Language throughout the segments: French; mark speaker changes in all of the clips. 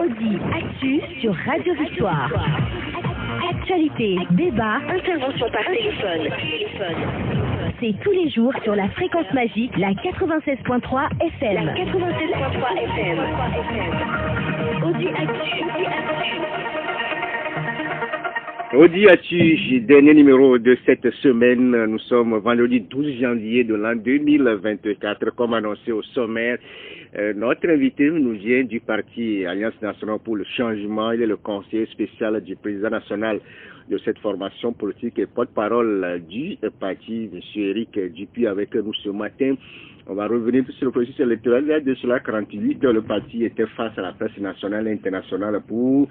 Speaker 1: Audi Actu sur Radio Victoire. Actualité, débat, intervention par téléphone. C'est tous les jours sur la fréquence magique, la 96.3 FM. La 96.3 FM. Audi Actu.
Speaker 2: Audi Actu, dernier numéro de cette semaine. Nous sommes vendredi 12 janvier de l'an 2024. Comme annoncé au sommaire, notre invité nous vient du parti Alliance nationale pour le changement. Il est le conseiller spécial du président national de cette formation politique et porte-parole du parti, M. Éric Dupuis, avec nous ce matin. On va revenir sur le processus électoral. Il y a de cela 48 heures, le parti était face à la presse nationale et internationale pour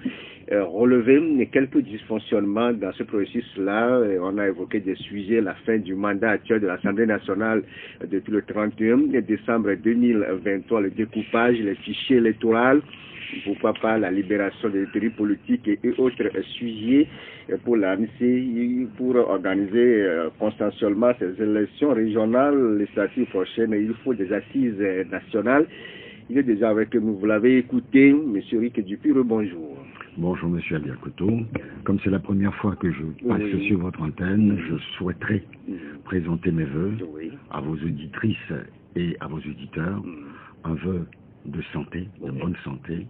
Speaker 2: relever quelques dysfonctionnements dans ce processus-là. On a évoqué des sujets, la fin du mandat actuel de l'Assemblée nationale depuis le 31 décembre 2023, le découpage, les fichiers électoraux, pourquoi pas la libération des détenus politiques et autres sujets pour l'ANC, pour organiser consensuellement ces élections régionales, législatives prochaines. Il faut des assises nationales. Il est déjà avec nous, vous l'avez écouté, M. Éric Dupuis, bonjour.
Speaker 3: Bonjour M. Aliakoto. Comme c'est la première fois que je passe sur votre antenne, je souhaiterais présenter mes vœux à vos auditrices et à vos auditeurs, un vœu de santé, de bonne santé,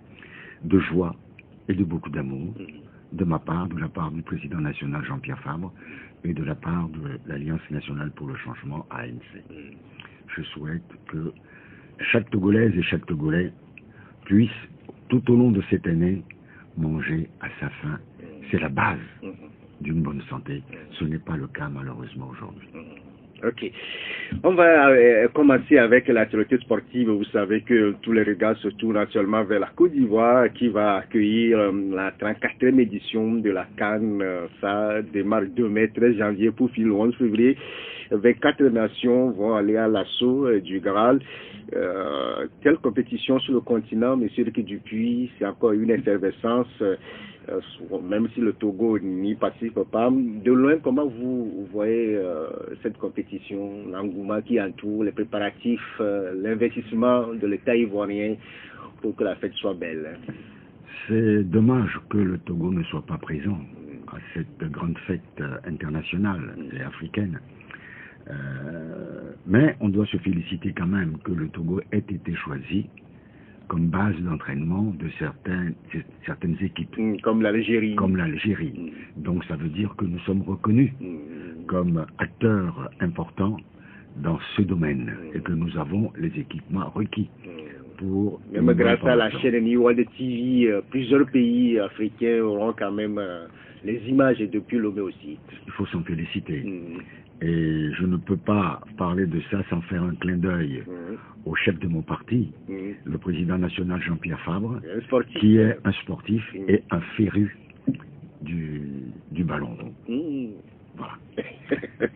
Speaker 3: de joie et de beaucoup d'amour, de ma part, de la part du président national Jean-Pierre Fabre et de la part de l'Alliance nationale pour le changement ANC. Je souhaite que chaque Togolaise et chaque Togolais puisse, tout au long de cette année, manger à sa faim. C'est la base d'une bonne santé. Ce n'est pas le cas malheureusement aujourd'hui.
Speaker 2: Ok. On va commencer avec l'actualité sportive. Vous savez que tous les regards se tournent actuellement vers la Côte d'Ivoire qui va accueillir la 34e édition de la CAN. Ça démarre 2 mai, 13 janvier pour finir le 11 février. 24 nations vont aller à l'assaut du Graal. Quelle compétition sur le continent, M. Éric Dupuis, c'est encore une effervescence. Même si le Togo n'y participe pas, de loin, comment vous voyez cette compétition, l'engouement qui entoure, les préparatifs, l'investissement de l'État ivoirien pour que la fête soit belle?
Speaker 3: C'est dommage que le Togo ne soit pas présent à cette grande fête internationale et africaine. Mais on doit se féliciter quand même que le Togo ait été choisi comme base d'entraînement de certaines équipes.
Speaker 2: Comme l'Algérie.
Speaker 3: Comme l'Algérie. Donc ça veut dire que nous sommes reconnus comme acteurs importants dans ce domaine et que nous avons les équipements requis pour...
Speaker 2: Même grâce à la chaîne Niwande TV, plusieurs pays africains auront quand même les images depuis Lomé aussi.
Speaker 3: Il faut s'en féliciter. Et je ne peux pas parler de ça sans faire un clin d'œil au chef de mon parti, le président national Jean-Pierre Fabre, qui est un sportif et un féru du ballon. Voilà.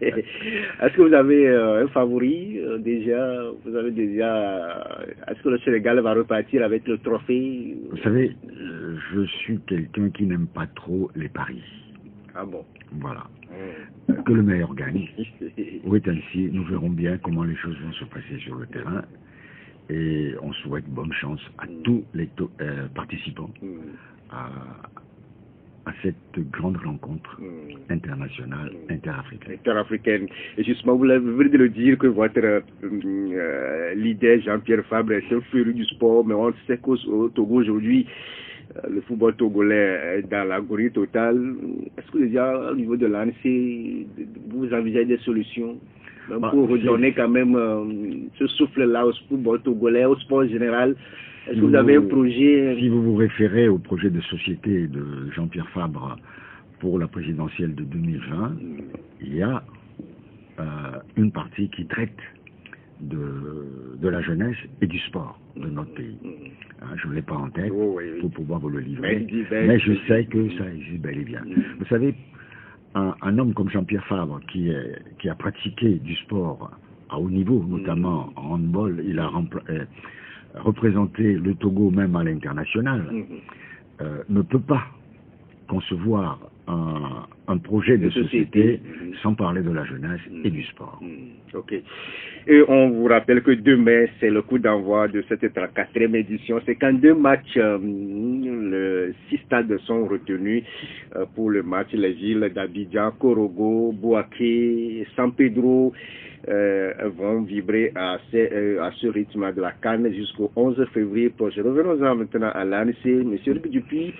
Speaker 2: Est-ce que vous avez un favori déjà? Vous avez déjà... Est-ce que le Sénégal va repartir avec le trophée?
Speaker 3: Vous savez, je suis quelqu'un qui n'aime pas trop les paris.
Speaker 2: Ah bon?
Speaker 3: Voilà. Que le meilleur gagne. Oui, ainsi, nous verrons bien comment les choses vont se passer sur le terrain. Et on souhaite bonne chance à tous les participants à cette grande rencontre internationale, interafricaine.
Speaker 2: Et justement, vous venez de le dire que votre leader Jean-Pierre Fabre est un féru du sport, mais on sait qu'au Togo aujourd'hui, le football togolais est dans l'agonie totale. Est-ce que déjà au niveau de l'ANC, vous envisagez des solutions pour redonner quand même ce souffle-là au football togolais, au sport en général? Est-ce que vous avez un projet?
Speaker 3: Si vous vous référez au projet de société de Jean-Pierre Fabre pour la présidentielle de 2020, il y a une partie qui traite de la jeunesse et du sport de notre pays. Je ne l'ai pas en tête pour pouvoir vous le livrer, mais je sais que ça existe bel et bien. Vous savez, un homme comme Jean-Pierre Fabre qui a pratiqué du sport à haut niveau, notamment en handball, il a représenté le Togo même à l'international, ne peut pas concevoir un projet de société, sans parler de la jeunesse et du sport.
Speaker 2: Ok. Et on vous rappelle que demain, c'est le coup d'envoi de cette 34e édition. C'est quand 2 matchs, le 6 stades sont retenus pour le match. Les villes d'Abidjan, Korogo, Bouaké, San Pedro vont vibrer à ce rythme de la CAN jusqu'au 11 février prochain. Revenons-en maintenant à l'ANC. Monsieur Dupuis,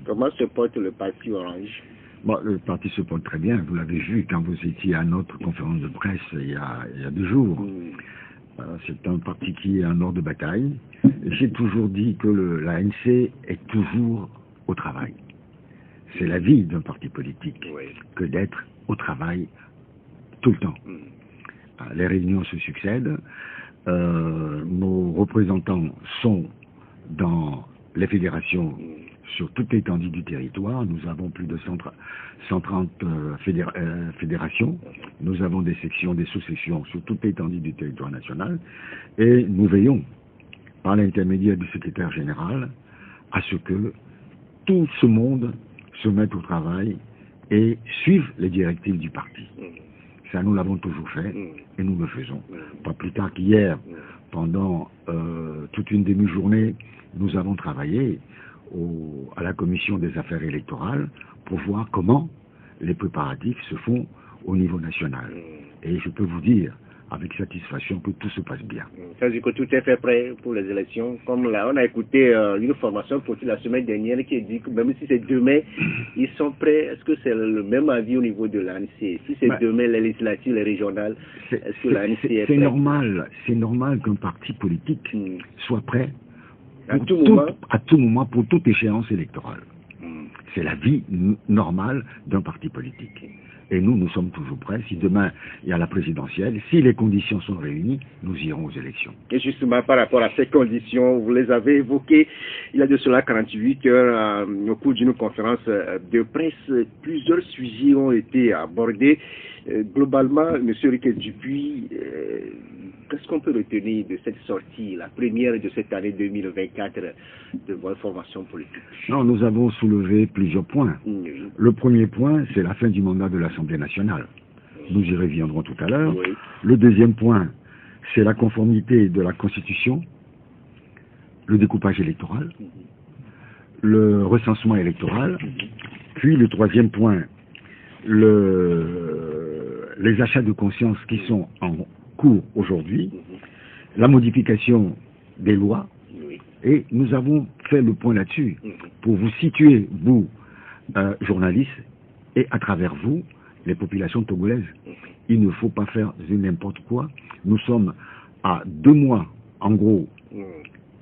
Speaker 2: comment se porte le parti orange?
Speaker 3: Bon, le parti se porte très bien, vous l'avez vu quand vous étiez à notre conférence de presse il y a 2 jours. C'est un parti qui est en ordre de bataille. J'ai toujours dit que l'ANC est toujours au travail. C'est la vie d'un parti politique que d'être au travail tout le temps. Les réunions se succèdent, nos représentants sont dans les fédérations sur toute l'étendue du territoire. Nous avons plus de 130 fédérations. Nous avons des sections, des sous-sections sur toute l'étendue du territoire national. Et nous veillons, par l'intermédiaire du secrétaire général, à ce que tout ce monde se mette au travail et suive les directives du parti. Ça, nous l'avons toujours fait et nous le faisons. Pas plus tard qu'hier, pendant toute une demi-journée, nous avons travaillé à la commission des affaires électorales pour voir comment les préparatifs se font au niveau national. Et je peux vous dire avec satisfaction que tout se passe bien.
Speaker 2: Ça veut dire que tout est fait prêt pour les élections. Comme là, on a écouté une formation politique la semaine dernière qui dit que même si c'est demain, ils sont prêts. Est-ce que c'est le même avis au niveau de l'ANC? Si c'est demain, les législatives, les régionales, est-ce que l'ANC est prêt?
Speaker 3: C'est normal qu'un parti politique soit prêt
Speaker 2: à tout moment
Speaker 3: pour toute échéance électorale. C'est la vie normale d'un parti politique. Et nous sommes toujours prêts. Si demain, il y a la présidentielle, si les conditions sont réunies, nous irons aux élections.
Speaker 2: Et justement, par rapport à ces conditions, vous les avez évoquées il y a de cela 48 heures, au cours d'une conférence de presse. Plusieurs sujets ont été abordés. Globalement, M. Riquet Dupuis, qu'est-ce qu'on peut retenir de cette sortie, la première de cette année 2024 de votre formation politique?
Speaker 3: Non, nous avons soulevé plusieurs points. Le premier point, c'est la fin du mandat de l'Assemblée nationale. Nous y reviendrons tout à l'heure. Le deuxième point, c'est la conformité de la Constitution, le découpage électoral, le recensement électoral. Puis le troisième point, les achats de conscience qui sont en cours aujourd'hui, la modification des lois, et nous avons fait le point là-dessus pour vous situer, vous, journalistes, et à travers vous, les populations togolaises. Il ne faut pas faire n'importe quoi. Nous sommes à 2 mois, en gros,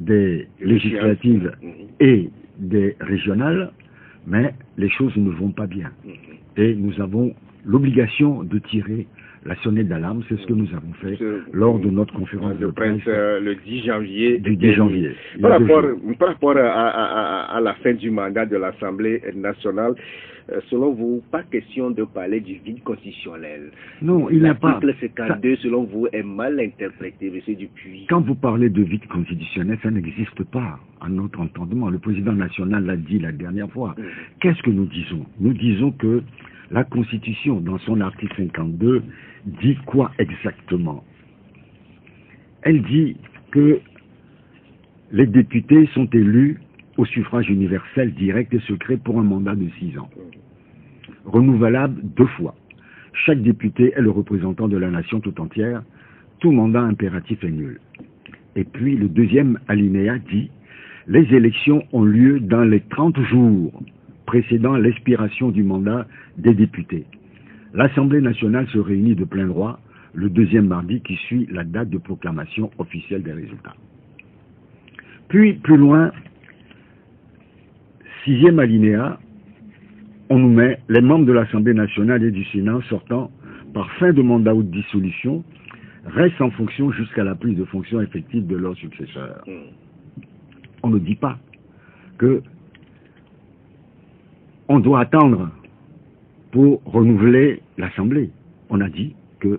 Speaker 3: des législatives et des régionales, mais les choses ne vont pas bien. Et nous avons l'obligation de tirer la sonnette d'alarme. C'est ce que nous avons fait lors de notre conférence de presse
Speaker 2: le 10 janvier.
Speaker 3: Du 10 janvier.
Speaker 2: Par rapport à la fin du mandat de l'Assemblée nationale, selon vous, pas question de parler du vide constitutionnel.
Speaker 3: Non, il n'y a pas.
Speaker 2: L'article 52, selon vous, est mal interprété, M. Dupuis.
Speaker 3: Quand vous parlez de vide constitutionnel, ça n'existe pas à notre entendement. Le président national l'a dit la dernière fois. Qu'est-ce que nous disons? Nous disons que la Constitution, dans son article 52, dit quoi exactement? Elle dit que les députés sont élus au suffrage universel direct et secret pour un mandat de 6 ans, renouvelable 2 fois. Chaque député est le représentant de la nation tout entière. Tout mandat impératif est nul. Et puis le deuxième alinéa dit « Les élections ont lieu dans les 30 jours précédant l'expiration du mandat des députés. L'Assemblée nationale se réunit de plein droit le 2e mardi qui suit la date de proclamation officielle des résultats. » Puis, plus loin, 6e alinéa, on nous met les membres de l'Assemblée nationale et du Sénat sortant par fin de mandat ou de dissolution restent en fonction jusqu'à la prise de fonction effective de leurs successeurs. On ne dit pas que on doit attendre pour renouveler l'Assemblée. On a dit que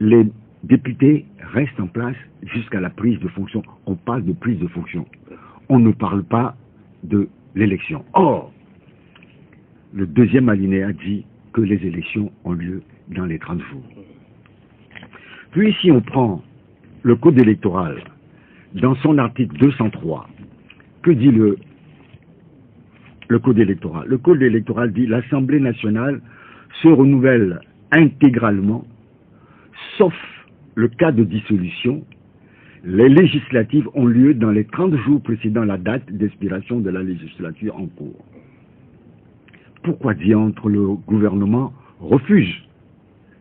Speaker 3: les députés restent en place jusqu'à la prise de fonction. On parle de prise de fonction. On ne parle pas de l'élection. Or, le deuxième alinéa dit que les élections ont lieu dans les 30 jours. Puis si on prend le code électoral, dans son article 203, que dit le code électoral? Le code électoral dit l'Assemblée nationale se renouvelle intégralement, sauf le cas de dissolution. Les législatives ont lieu dans les 30 jours précédant la date d'expiration de la législature en cours. Pourquoi diantre le gouvernement refuse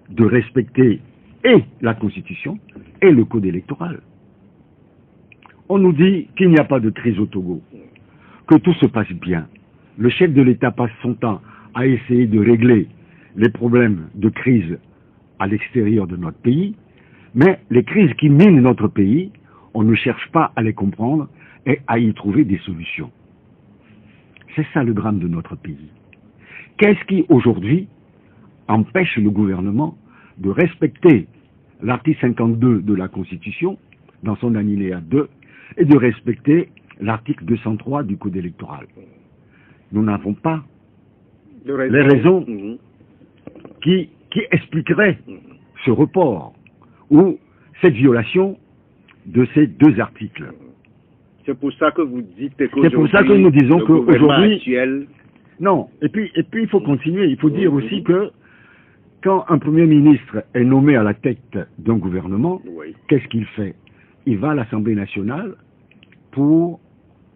Speaker 3: de respecter et la Constitution et le code électoral? On nous dit qu'il n'y a pas de crise au Togo, que tout se passe bien. Le chef de l'État passe son temps à essayer de régler les problèmes de crise à l'extérieur de notre pays, mais les crises qui minent notre pays, on ne cherche pas à les comprendre et à y trouver des solutions. C'est ça le drame de notre pays. Qu'est-ce qui, aujourd'hui, empêche le gouvernement de respecter l'article 52 de la Constitution, dans son alinéa 2, et de respecter l'article 203 du Code électoral? Nous n'avons pas les raisons qui expliqueraient ce report ou cette violation de ces deux articles.
Speaker 2: C'est pour ça que vous dites que
Speaker 3: c'est pour ça que nous disons qu'aujourd'hui...
Speaker 2: actuel...
Speaker 3: Non, et puis il faut continuer, il faut dire aussi que quand un Premier ministre est nommé à la tête d'un gouvernement, qu'est-ce qu'il fait? Il va à l'Assemblée nationale pour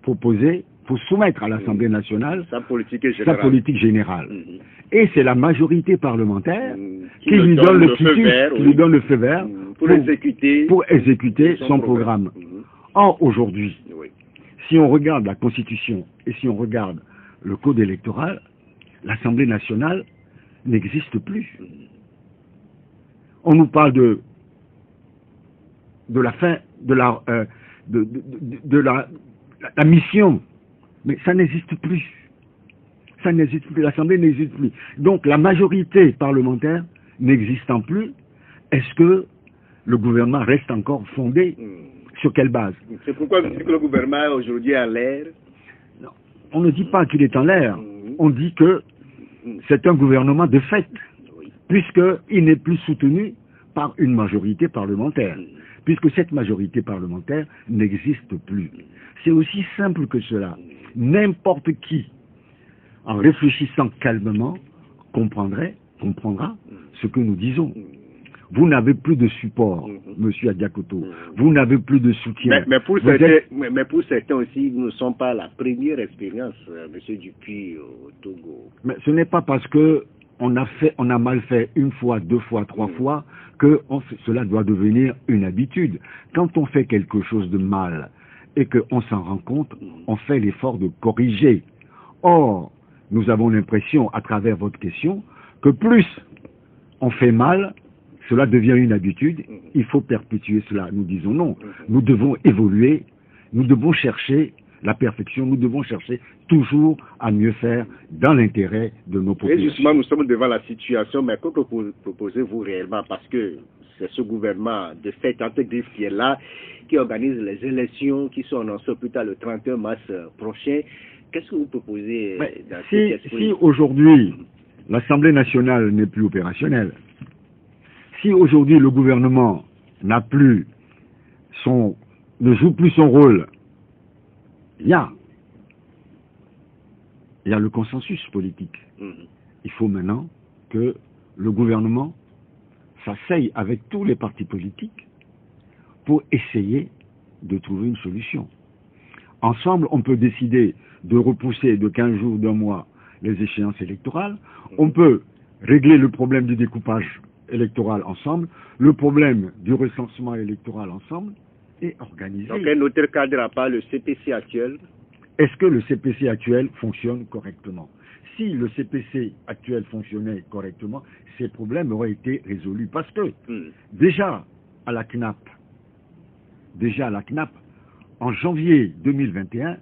Speaker 3: proposer, pour soumettre à l'Assemblée nationale
Speaker 2: sa politique générale.
Speaker 3: Et c'est la majorité parlementaire qui lui donne le feu vert pour exécuter son programme. Or, aujourd'hui, si on regarde la Constitution et si on regarde le Code électoral, l'Assemblée nationale n'existe plus. On nous parle de la fin, de la mission, mais ça n'existe plus. Ça n'existe plus, l'Assemblée n'existe plus. Donc la majorité parlementaire n'existant plus, est-ce que le gouvernement reste encore fondé sur quelle base?
Speaker 2: C'est pourquoi vous dites que le gouvernement aujourd'hui est en l'air?
Speaker 3: Non, on ne dit pas qu'il est en l'air, on dit que c'est un gouvernement de fait, puisqu'il n'est plus soutenu par une majorité parlementaire, puisque cette majorité parlementaire n'existe plus. C'est aussi simple que cela. N'importe qui, en réfléchissant calmement, comprendra ce que nous disons. Vous n'avez plus de support, Monsieur Adiakoto. Vous n'avez plus de soutien.
Speaker 2: Mais pour certains aussi, nous ne sommes pas la première expérience, Monsieur Dupuis, au Togo.
Speaker 3: Mais ce n'est pas parce que on a mal fait une fois, deux fois, trois fois, que cela doit devenir une habitude. Quand on fait quelque chose de mal et qu'on s'en rend compte, on fait l'effort de corriger. Or, nous avons l'impression, à travers votre question, que plus on fait mal, cela devient une habitude, il faut perpétuer cela. Nous disons non, nous devons évoluer, nous devons chercher la perfection, nous devons chercher toujours à mieux faire dans l'intérêt de nos populations.
Speaker 2: Et justement, nous sommes devant la situation, mais que proposez-vous réellement? Parce que c'est ce gouvernement de fait entre griffes qui est là, qui organise les élections qui sont annoncées plus tard le 31 mars prochain. Qu'est-ce que vous proposez dans cet esprit?
Speaker 3: Si aujourd'hui l'Assemblée nationale n'est plus opérationnelle, si aujourd'hui le gouvernement ne joue plus son rôle, il y a le consensus politique. Il faut maintenant que le gouvernement s'asseye avec tous les partis politiques pour essayer de trouver une solution. Ensemble, on peut décider de repousser de 15 jours, d'un mois, les échéances électorales. On peut régler le problème du découpage électoral ensemble, le problème du recensement électoral ensemble, et organiser.
Speaker 2: Donc un autre cadre à part le CPC actuel?
Speaker 3: Est-ce que le CPC actuel fonctionne correctement? Si le CPC actuel fonctionnait correctement, ces problèmes auraient été résolus. Parce que déjà à la CNAP, en janvier 2021,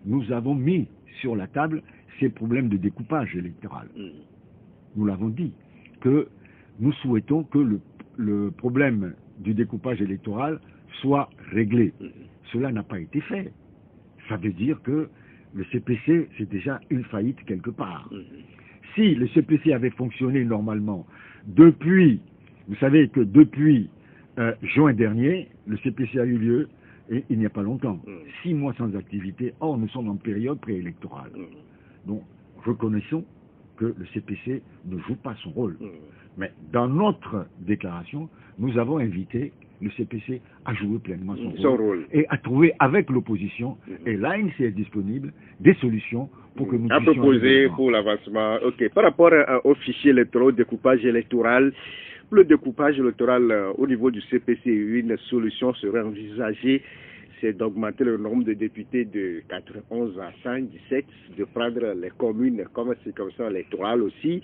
Speaker 3: nous avons mis sur la table ces problèmes de découpage électoral. Nous l'avons dit, que nous souhaitons que le problème du découpage électoral soit réglé. Cela n'a pas été fait. Ça veut dire que le CPC, c'est déjà une faillite quelque part. Si le CPC avait fonctionné normalement depuis, vous savez que depuis juin dernier, le CPC a eu lieu, et il n'y a pas longtemps, 6 mois sans activité. Or, nous sommes en période préélectorale. Donc, reconnaissons que le CPC ne joue pas son rôle. Mais dans notre déclaration, nous avons invité le CPC à jouer pleinement son rôle et à trouver avec l'opposition, et l'ANC est disponible, des solutions pour que nous puissions...
Speaker 2: À proposer pour l'avancement. Ok. Par rapport au fichier électoral, au découpage électoral, pour le découpage électoral au niveau du CPC, une solution serait envisagée, c'est d'augmenter le nombre de députés de 91 à 117, de prendre les communes comme circonscription électorale aussi.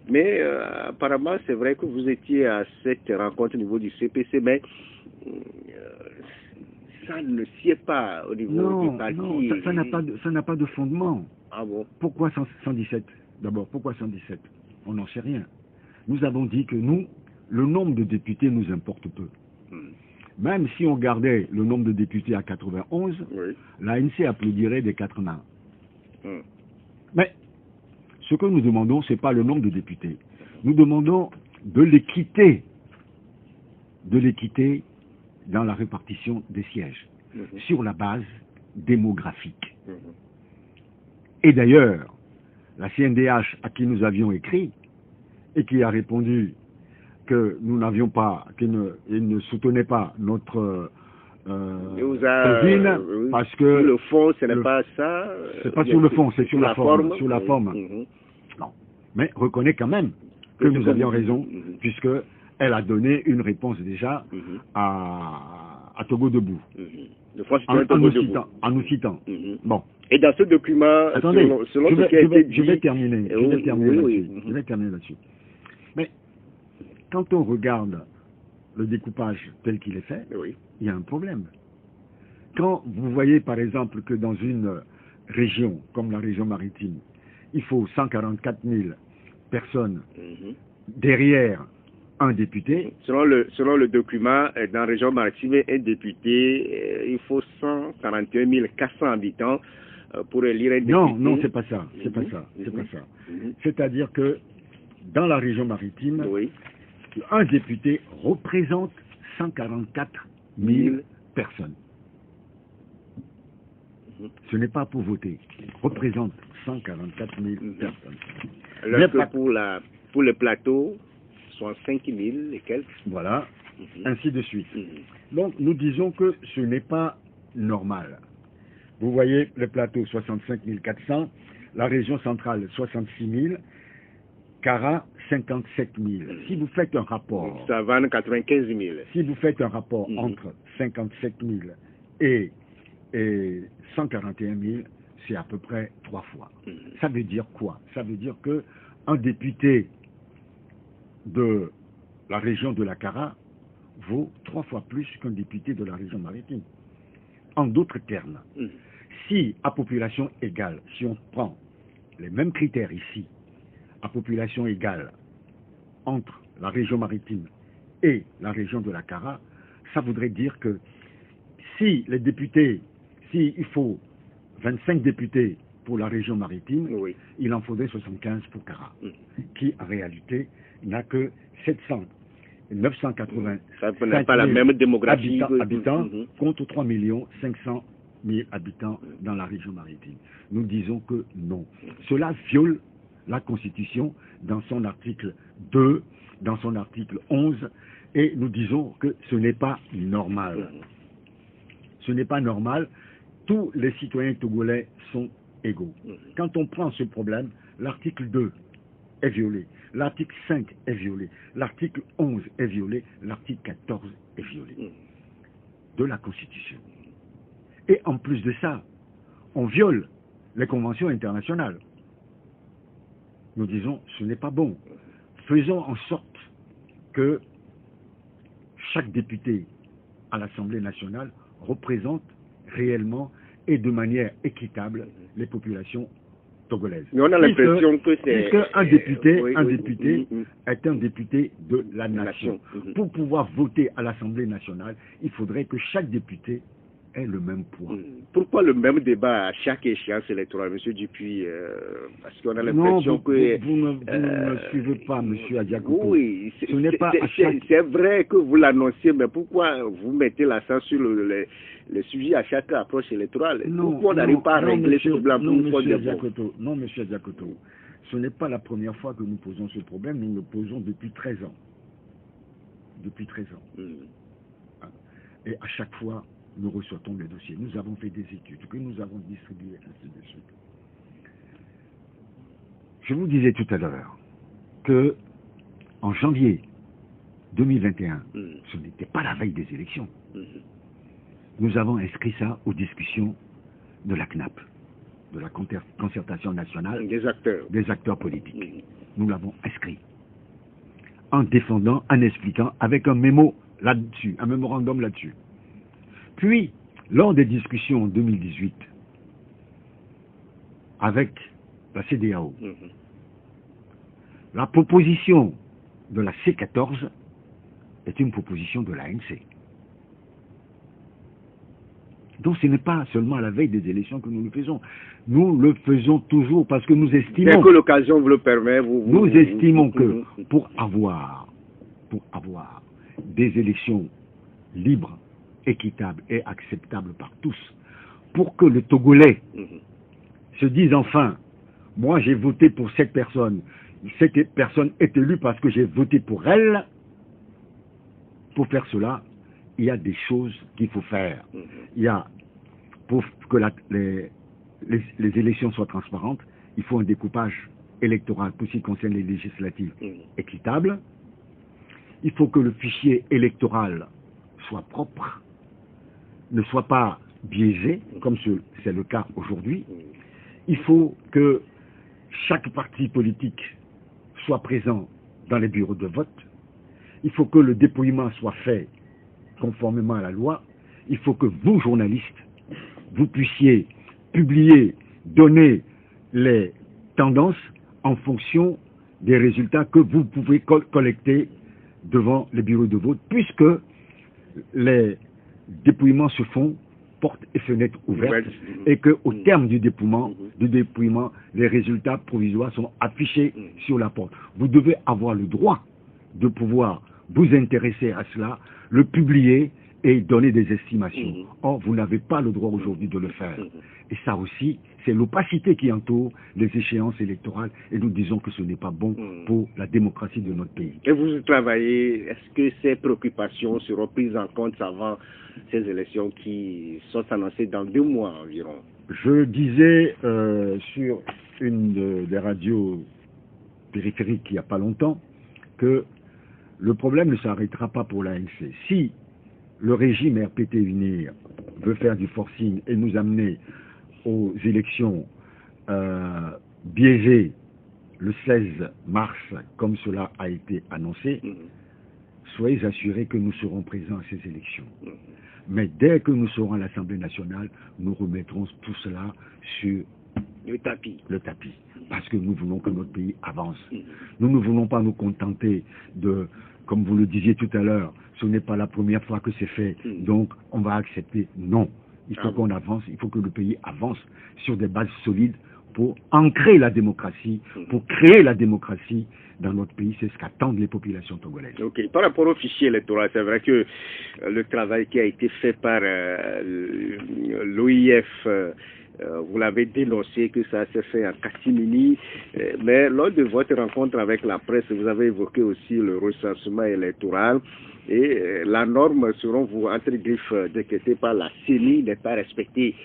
Speaker 2: Mais apparemment, c'est vrai que vous étiez à cette rencontre au niveau du CPC, mais ça ne sied pas au niveau du parti.
Speaker 3: Non, ça n'a pas de fondement.
Speaker 2: Ah bon?
Speaker 3: Pourquoi 117? D'abord, pourquoi 117? On n'en sait rien. Nous avons dit que nous, le nombre de députés nous importe peu. Même si on gardait le nombre de députés à 91, l'ANC applaudirait des 4 mains. Mais ce que nous demandons, ce n'est pas le nombre de députés. Nous demandons de l'équité dans la répartition des sièges, sur la base démographique. Et d'ailleurs, la CNDH à qui nous avions écrit, et qui a répondu que nous n'avions pas, qu'il ne soutenait pas notre cuisine, parce que
Speaker 2: le fond, ce n'est pas ça.
Speaker 3: C'est pas sur le fond, c'est sur la forme. Sur la forme. Non. Mais reconnaît quand même que nous avions raison, puisque elle a donné une réponse déjà à Togo Debout. En nous citant. Bon.
Speaker 2: Et dans ce document,
Speaker 3: attendez,
Speaker 2: selon ce qui a été dit...
Speaker 3: Je vais terminer là-dessus. Mais quand on regarde le découpage tel qu'il est fait, il y a un problème. Quand vous voyez par exemple que dans une région comme la région maritime, il faut 144 000 personnes derrière un député.
Speaker 2: Selon le document, dans la région maritime, un député, il faut 141 400 habitants pour élire un député.
Speaker 3: Non, c'est pas ça. C'est pas ça. C'est-à-dire que dans la région maritime, un député représente 144 000 personnes. Ce n'est pas pour voter. Représente 144 000 personnes.
Speaker 2: Alors que pour le plateau, 65 000 et quelques.
Speaker 3: Voilà, ainsi de suite. Donc nous disons que ce n'est pas normal. Vous voyez le plateau 65 400, la région centrale 66 000, Kara 57 000. Si vous faites un rapport...
Speaker 2: Savane 95 000.
Speaker 3: Si vous faites un rapport entre 57 000 et 141 000, c'est à peu près 3 fois. Ça veut dire quoi? Ça veut dire que un député de la région de la Kara vaut 3 fois plus qu'un député de la région maritime. En d'autres termes, si à population égale, si on prend les mêmes critères ici, à population égale entre la région maritime et la région de la Kara, ça voudrait dire que si les députés, s'il faut 25 députés pour la région maritime, il en faudrait 75 pour Kara, qui en réalité n'a que 980
Speaker 2: ça n'a pas la même démographie
Speaker 3: habitants contre 3 500 000 habitants dans la région maritime. Nous disons que non. Cela viole la Constitution dans son article 2, dans son article 11, et nous disons que ce n'est pas normal. Ce n'est pas normal. Tous les citoyens togolais sont égaux. Quand on prend ce problème, l'article 2 est violé, l'article 5 est violé, l'article 11 est violé, l'article 14 est violé de la Constitution. Et en plus de ça, on viole les conventions internationales. Nous disons, ce n'est pas bon. Faisons en sorte que chaque député à l'Assemblée nationale représente réellement et de manière équitable les populations togolaises.
Speaker 2: Mais on a l'impression que c'est...
Speaker 3: Puisque un député est un député de la nation. Pour pouvoir voter à l'Assemblée nationale, il faudrait que chaque député ait le même poids.
Speaker 2: Pourquoi le même débat à chaque échéance électorale, M. Dupuis? Parce qu'on a l'impression que...
Speaker 3: Vous ne me suivez pas, M. Adiakoto.
Speaker 2: Oui, c'est vrai que vous l'annoncez, mais pourquoi vous mettez l'accent sur le sujet à chaque approche électorale? Pourquoi on n'arrive pas à régler ce problème pour une fois de bon?
Speaker 3: Non, M. Adiakoto. Ce n'est pas la première fois que nous posons ce problème, nous le posons depuis 13 ans. Depuis 13 ans. Et à chaque fois, nous reçoitons les dossiers. Nous avons fait des études que nous avons distribuées, ainsi de suite. Je vous disais tout à l'heure que en janvier 2021, ce n'était pas la veille des élections. Nous avons inscrit ça aux discussions de la CNAP, de la concertation nationale des acteurs politiques. Nous l'avons inscrit en défendant, en expliquant, avec un mémo là-dessus, un mémorandum là-dessus. Puis, lors des discussions en 2018, avec la CEDEAO, la proposition de la C14 est une proposition de l'ANC. Donc ce n'est pas seulement à la veille des élections que nous le faisons. Nous le faisons toujours parce que nous estimons...
Speaker 2: Dès que l'occasion vous le permet,
Speaker 3: nous estimons que pour avoir des élections libres, équitables et acceptables par tous, pour que le Togolais se dise enfin, moi j'ai voté pour cette personne est élue parce que j'ai voté pour elle, pour faire cela, il y a des choses qu'il faut faire. Il y a, pour que les élections soient transparentes, il faut un découpage électoral pour ce qui concerne les législatives équitable. Il faut que le fichier électoral soit propre, ne soit pas biaisé, comme c'est le cas aujourd'hui. Il faut que chaque parti politique soit présent dans les bureaux de vote. Il faut que le dépouillement soit fait conformément à la loi. Il faut que vous, journalistes, vous puissiez publier, donner les tendances en fonction des résultats que vous pouvez collecter devant les bureaux de vote, puisque les dépouillements se font portes et fenêtres ouvertes et qu'au terme du dépouillement, les résultats provisoires sont affichés sur la porte. Vous devez avoir le droit de pouvoir vous intéresser à cela, le publier et donner des estimations. Or, vous n'avez pas le droit aujourd'hui de le faire. Et ça aussi, c'est l'opacité qui entoure les échéances électorales et nous disons que ce n'est pas bon pour la démocratie de notre pays.
Speaker 2: Et vous travaillez, est-ce que ces préoccupations seront prises en compte avant ces élections qui sont annoncées dans 2 mois environ?
Speaker 3: Je disais sur une des radios périphériques il n'y a pas longtemps que le problème ne s'arrêtera pas pour l'ANC. Si le régime RPT UNIR veut faire du forcing et nous amener aux élections biaisées le 16 mars, comme cela a été annoncé, soyez assurés que nous serons présents à ces élections. Mais dès que nous serons à l'Assemblée nationale, nous remettrons tout cela sur le tapis. Parce que nous voulons que notre pays avance. Nous ne voulons pas nous contenter de, comme vous le disiez tout à l'heure, ce n'est pas la première fois que c'est fait, donc on va accepter. Non. Il faut qu'on avance, il faut que le pays avance sur des bases solides pour ancrer la démocratie, pour créer la démocratie dans notre pays. C'est ce qu'attendent les populations togolaises.
Speaker 2: Ok. Par rapport au fichier électoral, c'est vrai que le travail qui a été fait par l'OIF, vous l'avez dénoncé que ça s'est fait en catimini, mais lors de votre rencontre avec la presse, vous avez évoqué aussi le recensement électoral et la norme, selon vous, entre griffes décrétée par la CENI, n'est pas respectée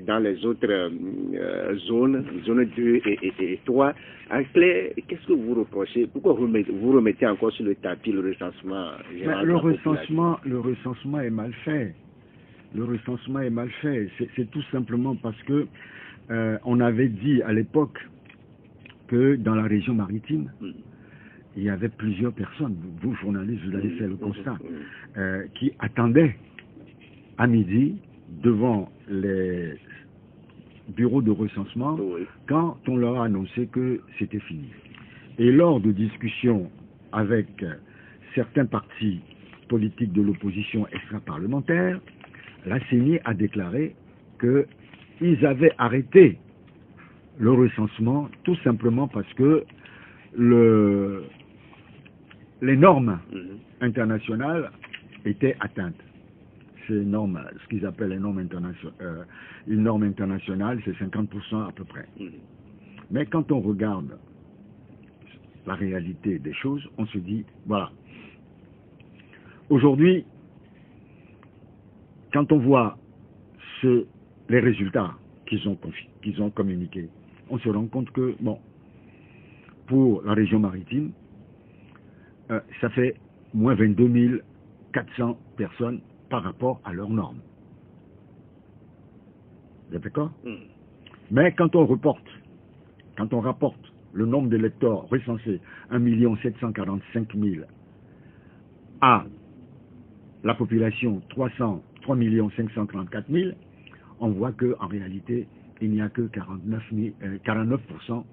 Speaker 2: dans les autres zones 2 et 3. En clair, qu'est-ce que vous reprochez? Pourquoi vous remettez encore sur le tapis le recensement général?
Speaker 3: Le recensement est mal fait. Le recensement est mal fait. C'est tout simplement parce que on avait dit à l'époque que dans la région maritime, il y avait plusieurs personnes, vous journalistes, vous avez fait le constat, qui attendaient à midi devant les bureaux de recensement quand on leur a annoncé que c'était fini. Et lors de discussions avec certains partis politiques de l'opposition extra-parlementaire, la CENI a déclaré qu'ils avaient arrêté le recensement tout simplement parce que les normes internationales étaient atteintes. Ces normes, ce qu'ils appellent les normes internationales, une norme internationale, c'est 50% à peu près. Mais quand on regarde la réalité des choses, on se dit, voilà, aujourd'hui, quand on voit les résultats qu'ils ont communiqués, on se rend compte que, bon, pour la région maritime, ça fait moins 22 400 personnes par rapport à leurs normes. Vous êtes d'accord? Mais quand on rapporte le nombre d'électeurs recensés, 1 745 000, à la population 3 534 000, on voit qu'en réalité, il n'y a que 49%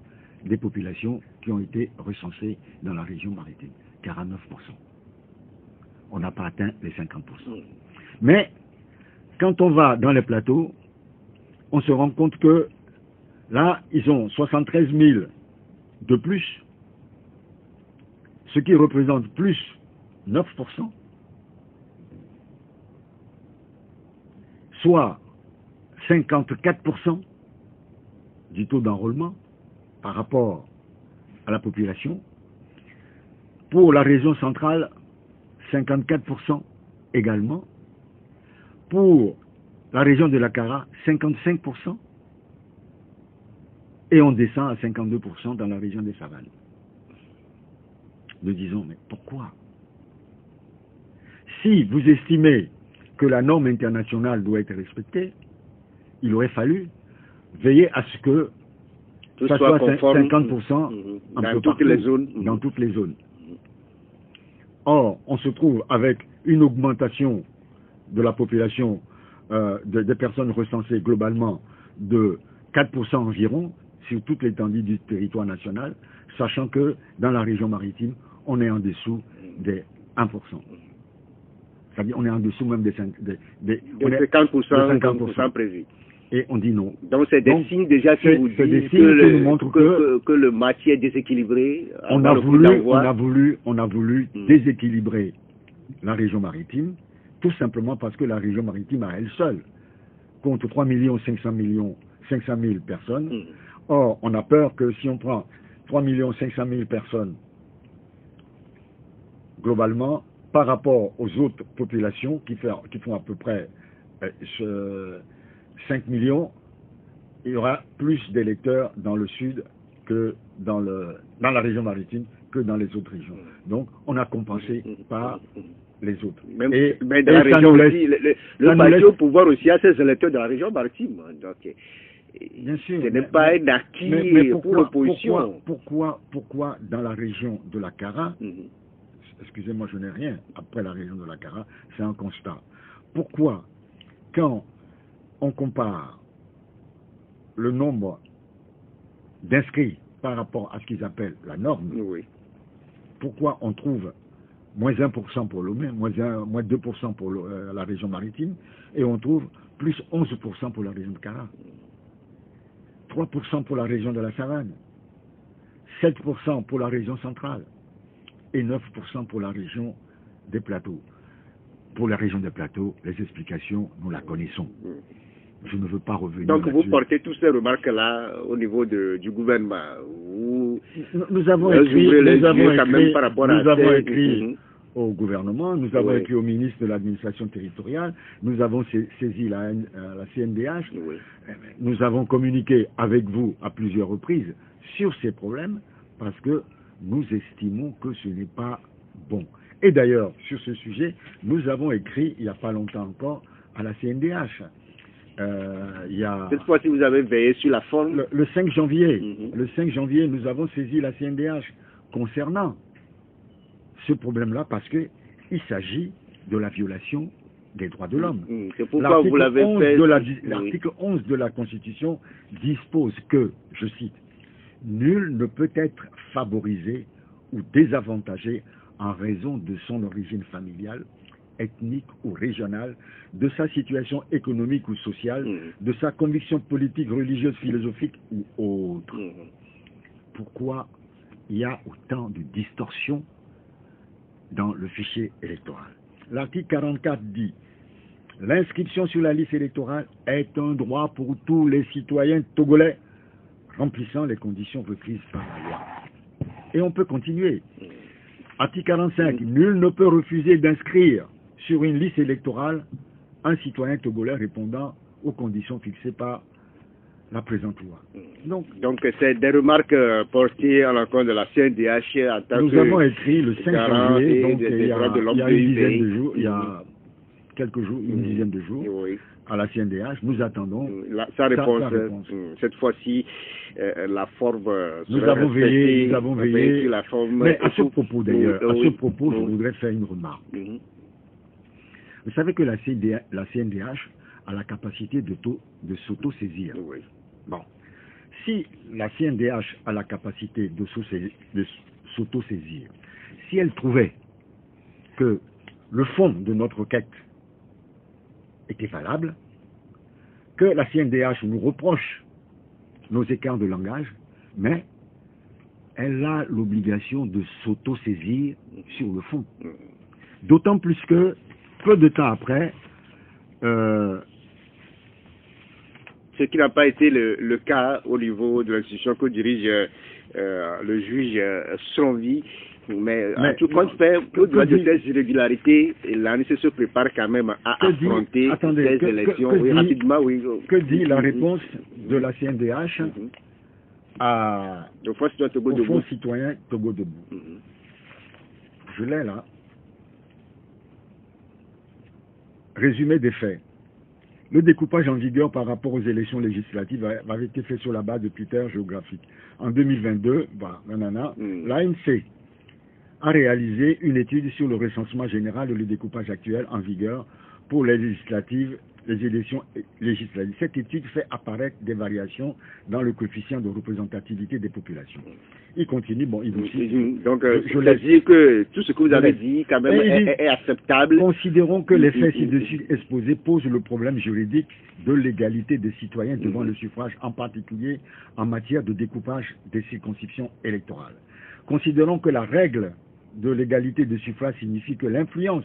Speaker 3: des populations qui ont été recensées dans la région maritime. 49%. On n'a pas atteint les 50%. Mais, quand on va dans les plateaux, on se rend compte que là, ils ont 73 000 de plus, ce qui représente plus 9%, soit 54% du taux d'enrôlement par rapport à la population. Pour la région centrale, 54% également. Pour la région de la Kara, 55%. Et on descend à 52% dans la région des Savanes. Nous disons, mais pourquoi? Si vous estimez que la norme internationale doit être respectée, il aurait fallu veiller à ce que ça soit conforme, 50%
Speaker 2: dans toutes les zones.
Speaker 3: Dans toutes les zones. Or, on se trouve avec une augmentation de la population des personnes recensées globalement de 4% environ sur toute l'étendue du territoire national, sachant que dans la région maritime, on est en dessous des 1%. C'est-à-dire on est en dessous même des
Speaker 2: 50% prévus.
Speaker 3: Et on dit non.
Speaker 2: Donc c'est des signes déjà qui vous disent que le match est déséquilibré.
Speaker 3: On a voulu déséquilibrer la région maritime, tout simplement parce que la région maritime à elle seule compte 3 500 000 personnes. Or, on a peur que si on prend 3 500 000 personnes globalement, par rapport aux autres populations qui font à peu près 5 millions, il y aura plus d'électeurs dans le sud que dans la région maritime que dans les autres régions. Donc, on a compensé par les autres.
Speaker 2: Mais dans la région aussi, le parti au pouvoir aussi a ses électeurs dans la région maritime. Donc,
Speaker 3: bien sûr.
Speaker 2: Ce n'est pas un acquis pour l'opposition.
Speaker 3: Pourquoi dans la région de la Kara, excusez-moi, je n'ai rien après la région de la Kara, c'est un constat. Pourquoi, quand on compare le nombre d'inscrits par rapport à ce qu'ils appellent la norme, pourquoi on trouve moins 1% pour Lomé, moins 2% pour la région maritime, et on trouve plus 11% pour la région de Kara, 3% pour la région de la Savane, 7% pour la région centrale, et 9% pour la région des plateaux. Pour la région des plateaux, les explications, nous la connaissons. Je ne veux pas revenir.
Speaker 2: Donc vous portez tous ces remarques-là au niveau du gouvernement.
Speaker 3: Nous avons écrit au gouvernement, nous avons écrit au ministre de l'administration territoriale, nous avons saisi la CNDH, nous avons communiqué avec vous à plusieurs reprises sur ces problèmes parce que nous estimons que ce n'est pas bon. Et d'ailleurs, sur ce sujet, nous avons écrit, il n'y a pas longtemps encore, à la CNDH.
Speaker 2: Cette fois-ci, vous avez veillé sur la forme.
Speaker 3: Le 5 janvier, le 5 janvier, nous avons saisi la CNDH concernant ce problème-là parce qu'il s'agit de la violation des droits de l'homme.
Speaker 2: C'est pourquoi vous l'avez fait.
Speaker 3: L'article 11 de la Constitution dispose que, je cite, « Nul ne peut être favorisé ou désavantagé en raison de son origine familiale, ethnique ou régionale, de sa situation économique ou sociale, de sa conviction politique, religieuse, philosophique ou autre. Pourquoi il y a autant de distorsions dans le fichier électoral? L'article 44 dit: l'inscription sur la liste électorale est un droit pour tous les citoyens togolais remplissant les conditions requises par la loi. Et on peut continuer. Article 45, nul ne peut refuser d'inscrire sur une liste électorale un citoyen togolais répondant aux conditions fixées par la présente loi.
Speaker 2: Donc c'est des remarques portées à l'encontre de la CNDH en tant
Speaker 3: nous
Speaker 2: que
Speaker 3: avons écrit le 5 janvier, donc il y a une dizaine de jours, il y a quelques jours, une dizaine de jours, à la CNDH. Nous attendons
Speaker 2: sa réponse. Cette fois-ci, la forme
Speaker 3: nous avons veillé
Speaker 2: la forme.
Speaker 3: Mais à ce propos d'ailleurs, à ce propos, je voudrais faire une remarque. Vous savez que la CNDH a la capacité de s'auto-saisir. Bon. Si la CNDH a la capacité de s'auto-saisir, si elle trouvait que le fond de notre requête était valable, que la CNDH nous reproche nos écarts de langage, mais elle a l'obligation de s'auto-saisir sur le fond. D'autant plus que, peu de temps après,
Speaker 2: ce qui n'a pas été le cas au niveau de l'institution que dirige le juge Sonvi. Mais en tout cas, au-delà de ces irrégularités, l'ANIC se prépare quand même à affronter ces élections. Rapidement,
Speaker 3: que dit la réponse de la CNDH au Fonds citoyen Togo Debout? Je l'ai là. Résumé des faits. Le découpage en vigueur par rapport aux élections législatives avait été fait sur la base de critères géographiques. En 2022, l'ANC a réalisé une étude sur le recensement général et le découpage actuel en vigueur pour les législatives, les élections législatives. Cette étude fait apparaître des variations dans le coefficient de représentativité des populations. Il continue, il vous cite.
Speaker 2: Donc, je dis que tout ce que vous avez dit, quand même, est acceptable.
Speaker 3: Considérons que les faits ci-dessus exposés posent le problème juridique de l'égalité des citoyens devant le suffrage, en particulier en matière de découpage des circonscriptions électorales. Considérons que la règle de l'égalité de suffrage signifie que l'influence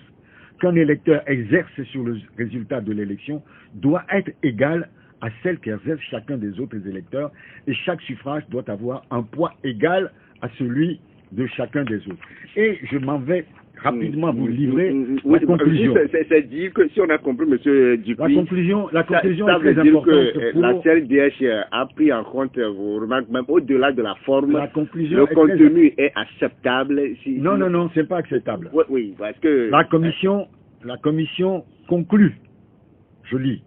Speaker 3: qu'un électeur exerce sur le résultat de l'élection doit être égale à celle qu'exerce chacun des autres électeurs, et chaque suffrage doit avoir un poids égal à celui de chacun des autres. Et je m'en vais rapidement vous livrer la conclusion.
Speaker 2: C'est dire que si on a compris, M. Dupuis,
Speaker 3: la conclusion
Speaker 2: ça
Speaker 3: est très
Speaker 2: veut dire
Speaker 3: importante.
Speaker 2: Que la CNDH a pris en compte vos remarques, même au-delà de la forme.
Speaker 3: La conclusion
Speaker 2: le contenu est acceptable.
Speaker 3: Non, c'est pas acceptable.
Speaker 2: Oui, parce que
Speaker 3: la commission conclut, je lis,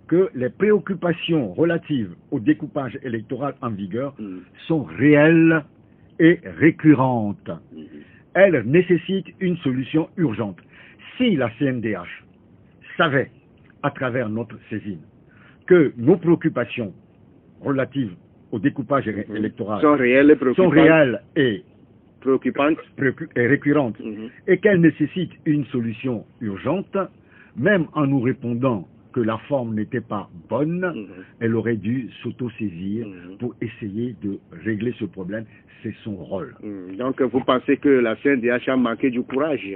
Speaker 3: que les préoccupations relatives au découpage électoral en vigueur sont réelles et récurrentes. Elles nécessitent une solution urgente. Si la CNDH savait, à travers notre saisine, que nos préoccupations relatives au découpage électoral
Speaker 2: sont réelles
Speaker 3: et
Speaker 2: préoccupantes
Speaker 3: et récurrentes, et qu'elles nécessitent une solution urgente, même en nous répondant que la forme n'était pas bonne, elle aurait dû s'auto-saisir pour essayer de régler ce problème. C'est son rôle.
Speaker 2: Donc vous pensez que la CNDH a manqué du courage?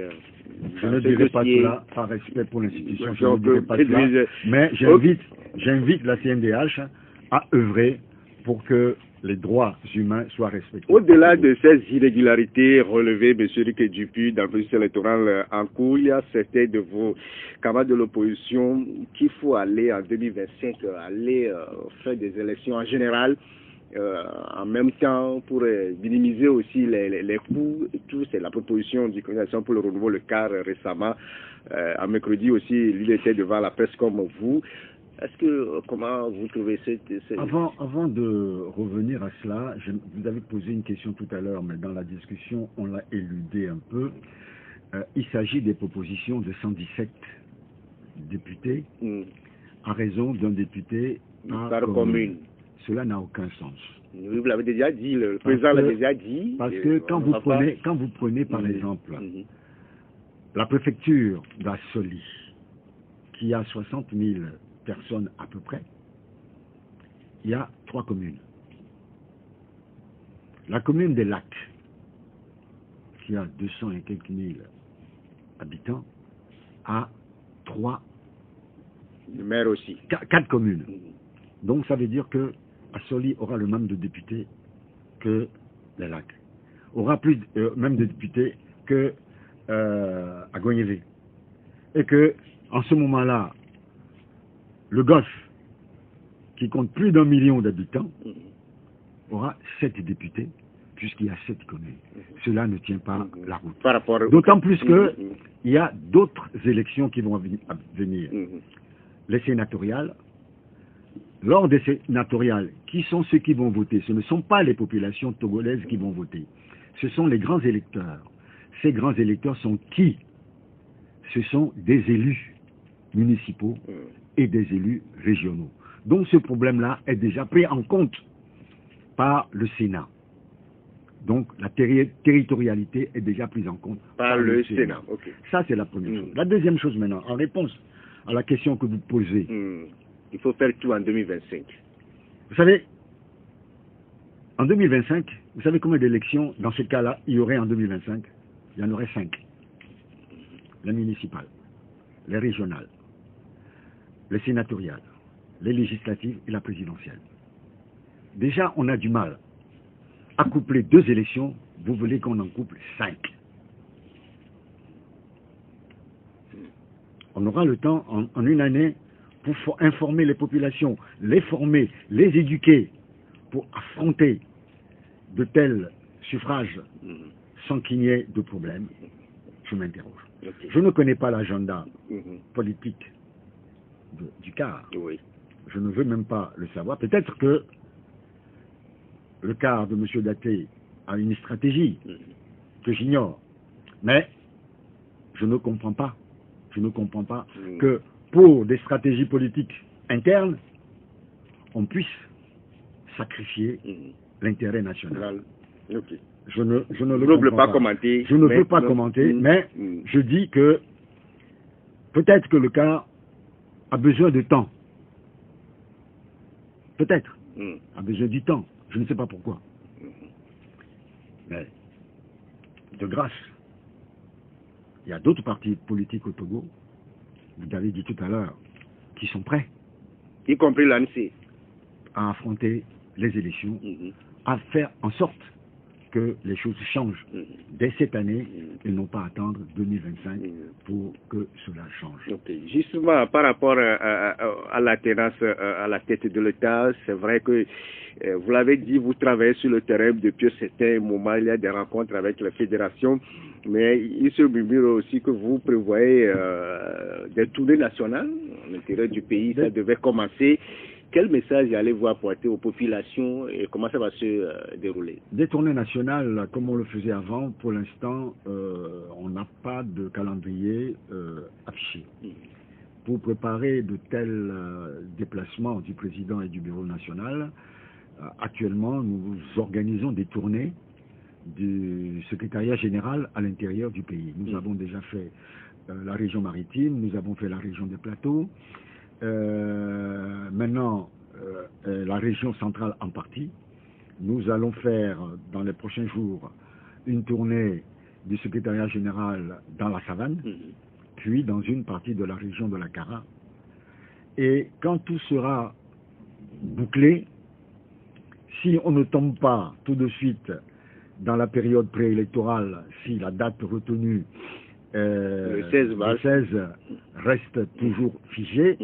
Speaker 3: Je ne dirais pas cela par respect pour l'institution, je ne dirais pas cela, mais j'invite la CNDH à œuvrer pour que les droits humains soient respectés.
Speaker 2: Au-delà de ces irrégularités relevées, M. Rick Dupuis, dans le processus électoral en cours, il y a certains de vos camarades de l'opposition qu'il faut aller en 2025, faire des élections en général, en même temps pour minimiser aussi les coûts et tout. C'est la proposition du Conseil pour le renouveau, le CAR récemment. En mercredi aussi, lui était devant la presse comme vous. Comment vous trouvez
Speaker 3: Avant de revenir à cela, vous avez posé une question tout à l'heure, mais dans la discussion, on l'a éludé un peu. Il s'agit des propositions de 117 députés à raison d'un député par commune. Cela n'a aucun sens.
Speaker 2: Vous l'avez déjà dit, le président l'a déjà dit.
Speaker 3: Parce que quand vous prenez par exemple la préfecture d'Assoli, qui a 60 000 personnes à peu près, il y a 3 communes. La commune des Lacs, qui a 200 et quelques mille habitants, a 4 communes. Donc ça veut dire que Assoli aura le même de députés que les Lacs. Aura plus même de députés que à Gognévé. Et que en ce moment-là, le Golfe, qui compte plus d'1 million d'habitants, aura 7 députés, puisqu'il y a 7 communes. Cela ne tient pas la route. D'autant plus qu'il y a d'autres élections qui vont venir. Les sénatoriales. Lors des sénatoriales, qui sont ceux qui vont voter? Ce ne sont pas les populations togolaises qui vont voter. Ce sont les grands électeurs. Ces grands électeurs sont qui? Ce sont des élus municipaux et des élus régionaux. Donc ce problème-là est déjà pris en compte par le Sénat. Donc la territorialité est déjà prise en compte par le Sénat. Okay. Ça, c'est la première chose. La deuxième chose maintenant, en réponse à la question que vous posez.
Speaker 2: Il faut faire tout en 2025.
Speaker 3: Vous savez, en 2025, vous savez combien d'élections, dans ce cas-là, il y aurait en 2025? Il y en aurait 5. Les municipales, les régionales, les sénatoriales, les législatives et la présidentielle. Déjà, on a du mal à coupler 2 élections, vous voulez qu'on en couple 5. On aura le temps, en une année, pour informer les populations, les former, les éduquer, pour affronter de tels suffrages sans qu'il n'y ait de problème. Je m'interroge. Okay. Je ne connais pas l'agenda politique du CAR.
Speaker 2: Oui.
Speaker 3: Je ne veux même pas le savoir. Peut-être que le CAR de M. Daté a une stratégie que j'ignore. Mais je ne comprends pas. Je ne comprends pas que pour des stratégies politiques internes, on puisse sacrifier l'intérêt national.
Speaker 2: Okay.
Speaker 3: Je ne le veux pas commenter. Je ne veux pas commenter, mais je dis que peut-être que le cas a besoin de temps. Peut-être. A besoin du temps. Je ne sais pas pourquoi. Mais, de grâce, il y a d'autres partis politiques au Togo, vous avez dit tout à l'heure, qui sont prêts.
Speaker 2: Y compris l'ANC.
Speaker 3: À affronter les élections, à faire en sorte que les choses changent. Dès cette année, ils n'ont pas à attendre 2025 pour que cela change.
Speaker 2: Okay. Justement, par rapport à l'alternance à la tête de l'État, c'est vrai que, vous l'avez dit, vous travaillez sur le terrain depuis un certain moment, il y a des rencontres avec la fédération, mais il se murmure aussi que vous prévoyez des tournées nationales à l'intérieur du pays, ça devait commencer. Quel message allez-vous apporter aux populations et comment ça va se dérouler?
Speaker 3: Des tournées nationales, comme on le faisait avant, pour l'instant, on n'a pas de calendrier affiché. Pour préparer de tels déplacements du président et du bureau national, actuellement, nous organisons des tournées du secrétariat général à l'intérieur du pays. Nous avons déjà fait la région maritime, nous avons fait la région des plateaux. Maintenant, la région centrale en partie. Nous allons faire dans les prochains jours une tournée du secrétariat général dans la savane, puis dans une partie de la région de la Kara. Et quand tout sera bouclé, si on ne tombe pas tout de suite dans la période préélectorale, si la date retenue
Speaker 2: le 16
Speaker 3: reste toujours figée,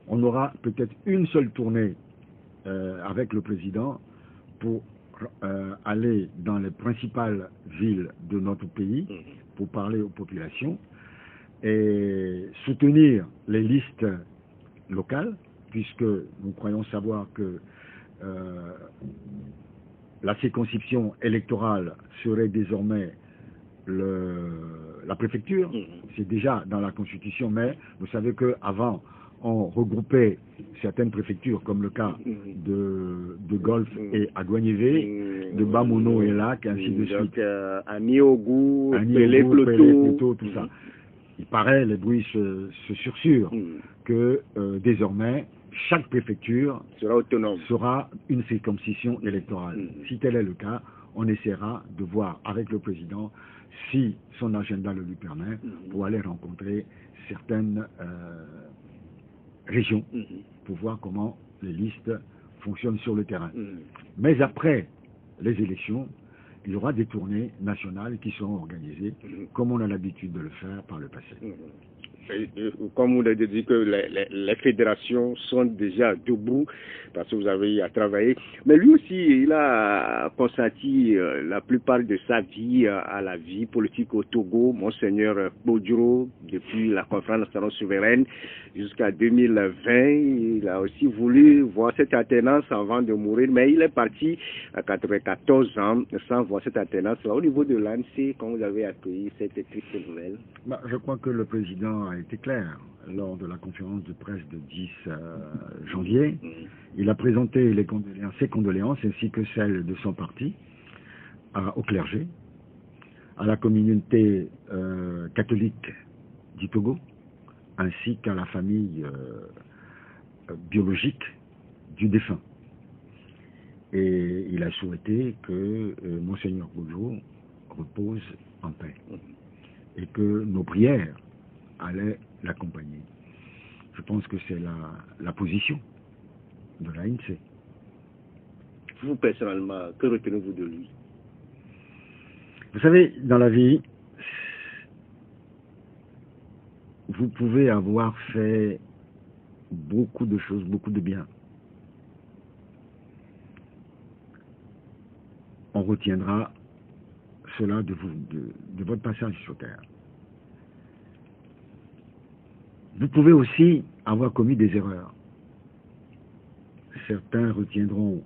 Speaker 3: on aura peut-être une seule tournée avec le président pour aller dans les principales villes de notre pays pour parler aux populations et soutenir les listes locales, puisque nous croyons savoir que la circonscription électorale serait désormais la préfecture. C'est déjà dans la Constitution, mais vous savez qu'avant, on regroupait certaines préfectures, comme le cas de Golfe et Aguagnévé, de Bamono et Lac, ainsi de suite.
Speaker 2: À Niogou,
Speaker 3: Pelé, Ploto, tout ça. il paraît, les bruits se sursurent, que désormais, chaque préfecture
Speaker 2: sera autonome,
Speaker 3: sera une circonscription électorale. Si tel est le cas, on essaiera de voir avec le président si son agenda le lui permet pour aller rencontrer certaines régions pour voir comment les listes fonctionnent sur le terrain. Mais après les élections, il y aura des tournées nationales qui seront organisées comme on a l'habitude de le faire par le passé.
Speaker 2: Comme vous l'avez dit, que les fédérations sont déjà debout parce que vous avez à travailler. Mais lui aussi, il a consenti la plupart de sa vie à la vie politique au Togo. Monseigneur Bodjoro, depuis la conférence nationale souveraine jusqu'à 2020, il a aussi voulu voir cette alternance avant de mourir, mais il est parti à 94 ans sans voir cette alternance. Au niveau de l'ANC, quand vous avez accueilli cette triste nouvelle?
Speaker 3: Je crois que le président a été clair lors de la conférence de presse de 10 janvier. Il a présenté ses condoléances ainsi que celles de son parti au clergé, à la communauté catholique du Togo, ainsi qu'à la famille biologique du défunt. Et il a souhaité que Monseigneur Bodjoro repose en paix et que nos prières allaient l'accompagner. Je pense que c'est la position de l'ANC.
Speaker 2: Vous, personnellement, que retenez-vous de lui?
Speaker 3: Vous savez, dans la vie, vous pouvez avoir fait beaucoup de choses, beaucoup de bien. On retiendra cela de votre passage sur Terre. Vous pouvez aussi avoir commis des erreurs. Certains retiendront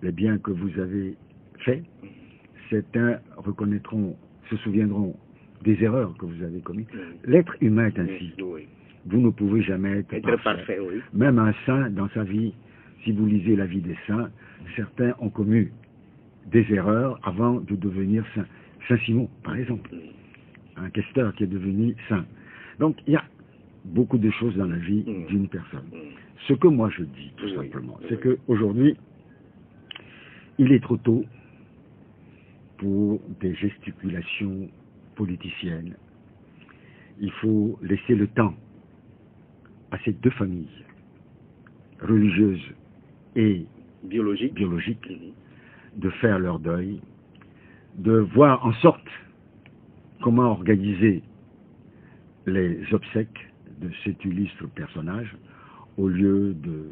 Speaker 3: les biens que vous avez faits, certains se souviendront des erreurs que vous avez commises. L'être humain est ainsi. Vous ne pouvez jamais être parfait. Même un saint, dans sa vie, si vous lisez la vie des saints, certains ont commis des erreurs avant de devenir saint. Saint Simon, par exemple, un questeur qui est devenu saint. Donc, il y a beaucoup de choses dans la vie d'une personne. Ce que moi je dis, tout simplement, c'est qu'aujourd'hui, il est trop tôt pour des gesticulations politiciennes. Il faut laisser le temps à ces deux familles, religieuses et biologiques, de faire leur deuil, de voir en sorte comment organiser les obsèques de cet illustre personnage, au lieu de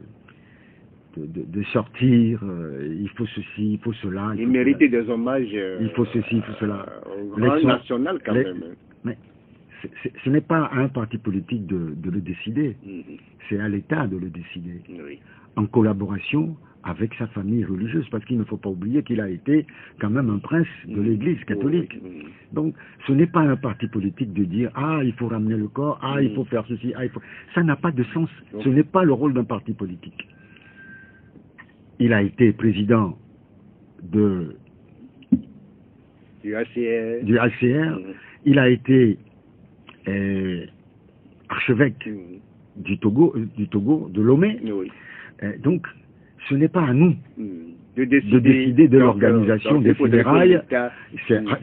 Speaker 3: sortir, il faut ceci, il faut cela.
Speaker 2: Il méritait des hommages.
Speaker 3: Il faut ceci, il faut cela.
Speaker 2: Au rang national quand même.
Speaker 3: Mais ce n'est pas à un parti politique de le décider, c'est à l'État de le décider, en collaboration avec sa famille religieuse, parce qu'il ne faut pas oublier qu'il a été quand même un prince de l'Église catholique. Donc, ce n'est pas un parti politique de dire « Ah, il faut ramener le corps, ah, il faut faire ceci, ah, il faut... » Ça n'a pas de sens. Ce n'est pas le rôle d'un parti politique. Il a été président du HCR. Il a été archevêque du Togo, de Lomé. Donc, ce n'est pas à nous de décider de l'organisation des funérailles.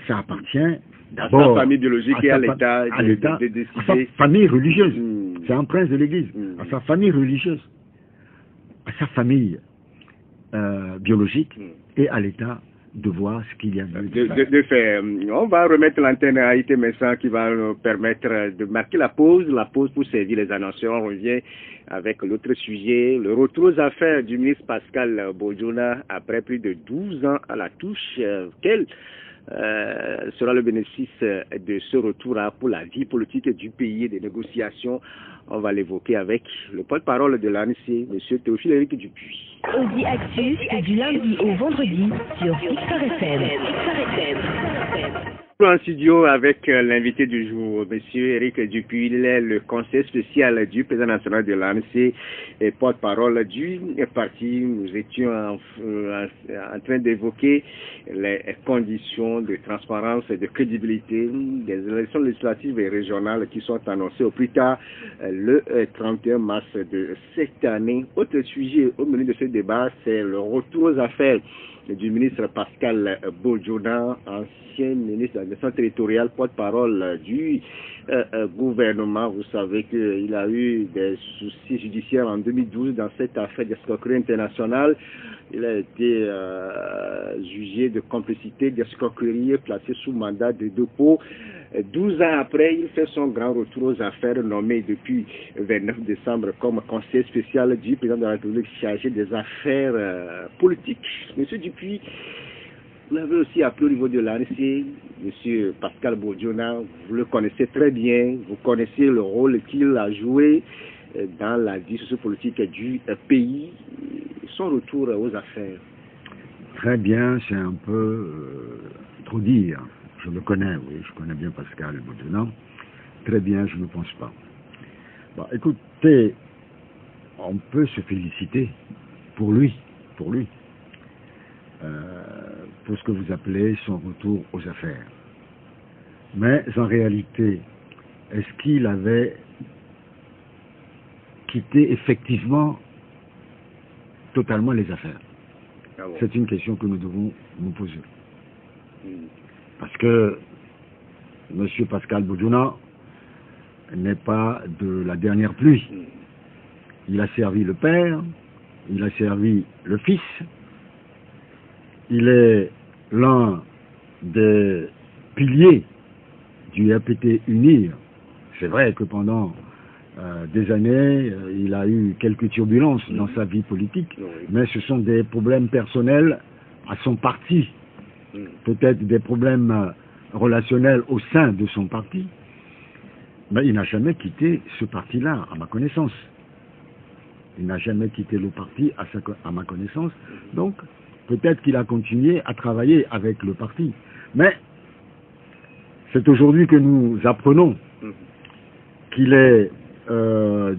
Speaker 3: Ça appartient d'abord
Speaker 2: à sa famille biologique et à l'État
Speaker 3: de décider. À sa famille religieuse. C'est un prince de l'Église. À sa famille religieuse, à sa famille biologique et à l'État de voir ce qu'il y a
Speaker 2: de faire. On va remettre l'antenne à IT Messan qui va nous permettre de marquer la pause pour servir les annonceurs. On revient avec l'autre sujet, le retour aux affaires du ministre Pascal Bodjoro après plus de 12 ans à la touche. Quel sera le bénéfice de ce retour pour la vie politique du pays et des négociations? On va l'évoquer avec le porte-parole de l'ANC, M. Théophile Éric Dupuis.
Speaker 1: Audi Actu, c'est du lundi au vendredi sur XRFM.
Speaker 2: En studio avec l'invité du jour, Monsieur Éric Dupuis, il est le conseiller spécial du président national de l'ANC et porte-parole du parti. Nous étions en train d'évoquer les conditions de transparence et de crédibilité des élections législatives et régionales qui sont annoncées au plus tard le 31 mars de cette année. Autre sujet au menu de ce débat, c'est le retour aux affaires du ministre Pascal Bojona, ancien ministre de l'administration territoriale, porte-parole du gouvernement. Vous savez qu'il a eu des soucis judiciaires en 2012 dans cette affaire d'escroquerie internationale. Il a été jugé de complicité d'escroquerie, placé sous mandat de dépôt. 12 ans après, il fait son grand retour aux affaires, nommé depuis 29 décembre comme conseiller spécial du président de la République chargé des affaires politiques. Monsieur Dupuis, vous l'avez aussi appelé au niveau de l'ANC, Monsieur Pascal Bojona, vous le connaissez très bien, vous connaissez le rôle qu'il a joué dans la vie sociopolitique du pays. Son retour aux affaires.
Speaker 3: Très bien, c'est un peu trop dire. Je le connais, oui, je connais bien Pascal Bojona. Très bien, je ne pense pas. Bon, écoutez, on peut se féliciter pour lui, pour ce que vous appelez son retour aux affaires. Mais en réalité, est-ce qu'il avait quitté effectivement totalement les affaires? Ah bon. C'est une question que nous devons nous poser. Parce que M. Pascal Bojona n'est pas de la dernière pluie. Il a servi le père, il a servi le fils, il est l'un des piliers du RPT UNIR. C'est vrai que pendant des années, il a eu quelques turbulences dans sa vie politique, mais ce sont des problèmes personnels à son parti. Peut-être des problèmes relationnels au sein de son parti, mais il n'a jamais quitté ce parti-là, à ma connaissance. Il n'a jamais quitté le parti, à ma connaissance. Donc, peut-être qu'il a continué à travailler avec le parti. Mais c'est aujourd'hui que nous apprenons qu'il est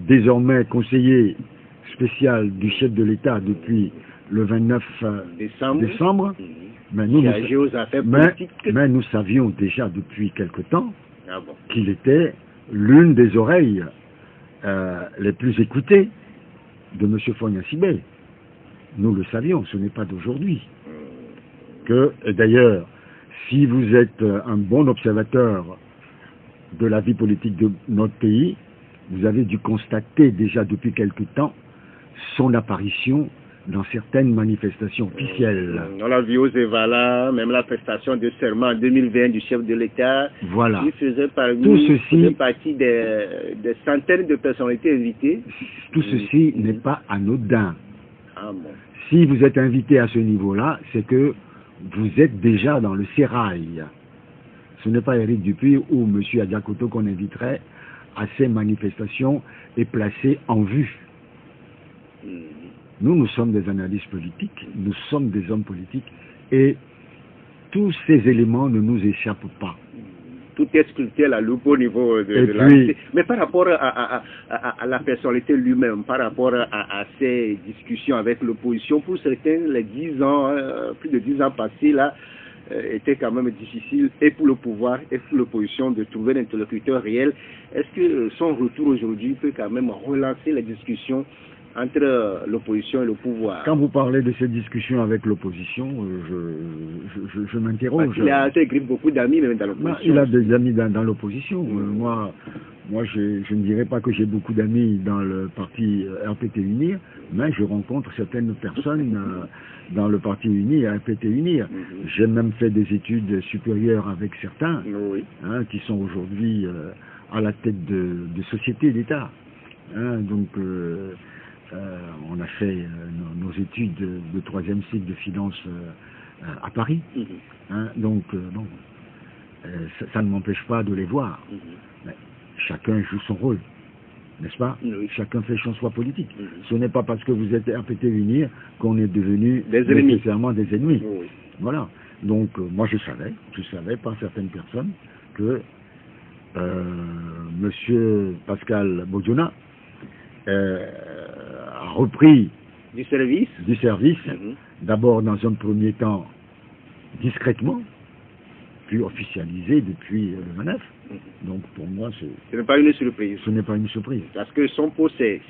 Speaker 3: désormais conseiller spécial du chef de l'État depuis le 29 décembre. Mais nous savions déjà depuis quelque temps qu'il était l'une des oreilles les plus écoutées de M. Fogna Sibé. Nous le savions, ce n'est pas d'aujourd'hui. D'ailleurs, si vous êtes un bon observateur de la vie politique de notre pays, vous avez dû constater déjà depuis quelque temps son apparition dans certaines manifestations officielles.
Speaker 2: On l'a vu aux Evala, même la prestation de serment en 2020 du chef de l'État.
Speaker 3: Voilà.
Speaker 2: Il faisait partie des centaines de personnalités invitées.
Speaker 3: Tout ceci n'est pas anodin.
Speaker 2: Ah bon.
Speaker 3: Si vous êtes invité à ce niveau-là, c'est que vous êtes déjà dans le sérail. Ce n'est pas Éric Dupuis ou M. Adiakoto qu'on inviterait à ces manifestations et placé en vue. Nous sommes des analystes politiques, nous sommes des hommes politiques, et tous ces éléments ne nous échappent pas.
Speaker 2: Tout est sculpté à la loupe au niveau de la vie. Mais par rapport à la personnalité lui-même, par rapport à ces discussions avec l'opposition, pour certains, les 10 ans, plus de 10 ans passés, là, était quand même difficile, et pour le pouvoir, et pour l'opposition, de trouver un interlocuteur réel. Est-ce que son retour aujourd'hui peut quand même relancer les discussions entre l'opposition et le pouvoir?
Speaker 3: Quand vous parlez de ces discussions avec l'opposition, je m'interroge.
Speaker 2: Il a intégré beaucoup d'amis même dans l'opposition.
Speaker 3: Il a des amis dans l'opposition. Moi, je ne dirais pas que j'ai beaucoup d'amis dans le parti RPT UNIR, mais je rencontre certaines personnes dans le parti UNIR, RPT UNIR. J'ai même fait des études supérieures avec certains, qui sont aujourd'hui à la tête de sociétés d'État. Donc, on a fait nos études de 3e cycle de finance à Paris. Donc, ça ne m'empêche pas de les voir. Mais chacun joue son rôle, n'est-ce pas? Chacun fait son choix politique. Ce n'est pas parce que vous êtes RPT UNIR qu'on est devenu nécessairement des ennemis. Voilà. Donc, moi, je savais par certaines personnes que Monsieur Pascal Bodiona a repris
Speaker 2: du service,
Speaker 3: d'abord dans un premier temps discrètement, puis officialisé depuis le 29. Donc pour moi,
Speaker 2: ce n'est pas une surprise.
Speaker 3: Ce n'est pas une surprise.
Speaker 2: Parce que son poste est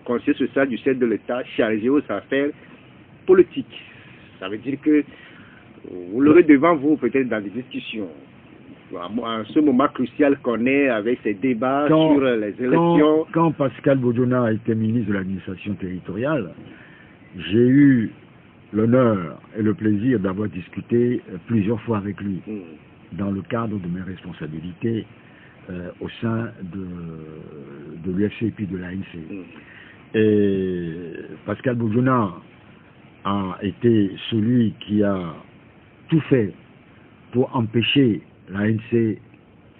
Speaker 2: conseiller social du chef de l'État chargé aux affaires politiques. Ça veut dire que vous l'aurez devant vous peut-être dans des discussions. En ce moment crucial qu'on est avec ces débats sur les élections.
Speaker 3: Quand Pascal Bodiona était ministre de l'administration territoriale, j'ai eu l'honneur et le plaisir d'avoir discuté plusieurs fois avec lui dans le cadre de mes responsabilités au sein de l'UFC et puis de l'ANC. Et Pascal Bodiona a été celui qui a tout fait pour empêcher l'ANC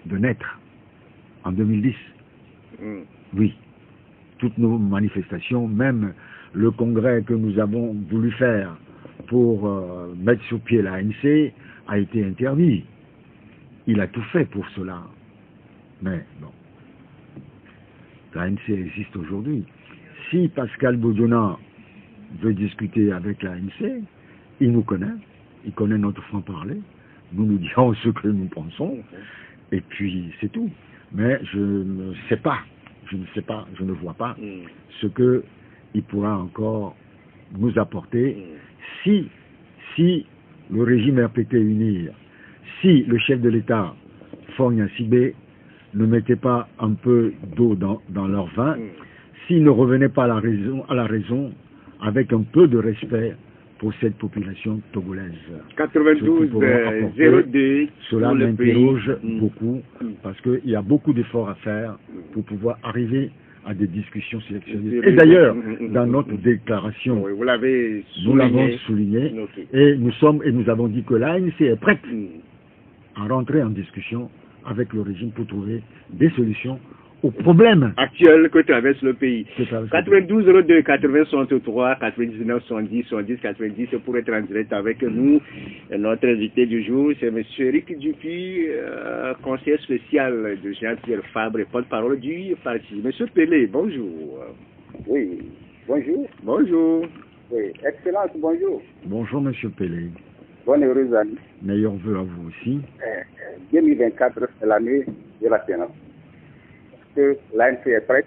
Speaker 3: de naître en 2010. Oui, toutes nos manifestations, même le congrès que nous avons voulu faire pour mettre sur pied l'ANC a été interdit. Il a tout fait pour cela. Mais bon, l'ANC existe aujourd'hui. Si Pascal Bodiona veut discuter avec l'ANC, il nous connaît, il connaît notre franc-parler, nous nous dirons ce que nous pensons, et puis c'est tout. Mais je ne sais pas, je ne vois pas ce qu'il pourra encore nous apporter si le régime RPT unir, si le chef de l'État, Faure Gnassingbé, ne mettait pas un peu d'eau dans leur vin, s'ils ne revenaient pas à la raison avec un peu de respect pour cette population togolaise.
Speaker 2: 92-02.
Speaker 3: Cela m'interroge beaucoup parce qu'il y a beaucoup d'efforts à faire pour pouvoir arriver à des discussions sélectionnées. Et d'ailleurs, dans notre déclaration,
Speaker 2: nous l'avons
Speaker 3: souligné, et nous avons dit que l'ANC est prête à rentrer en discussion avec le régime pour trouver des solutions aux problèmes
Speaker 2: actuels que traverse le pays. 92 02 80 63 99 70 70 90 pour être en direct avec nous. Notre invité du jour, c'est M. Eric Dupuis, conseiller spécial de Jean-Pierre Fabre et porte-parole du parti. M. Pelé, bonjour.
Speaker 4: Oui, bonjour.
Speaker 2: Bonjour.
Speaker 4: Oui, excellence, bonjour.
Speaker 3: Bonjour M. Pelé.
Speaker 4: Bonne heureuse année.
Speaker 3: Meilleurs vœux à vous aussi.
Speaker 4: 2024, c'est l'année de la finance. Que l'ANC est prête?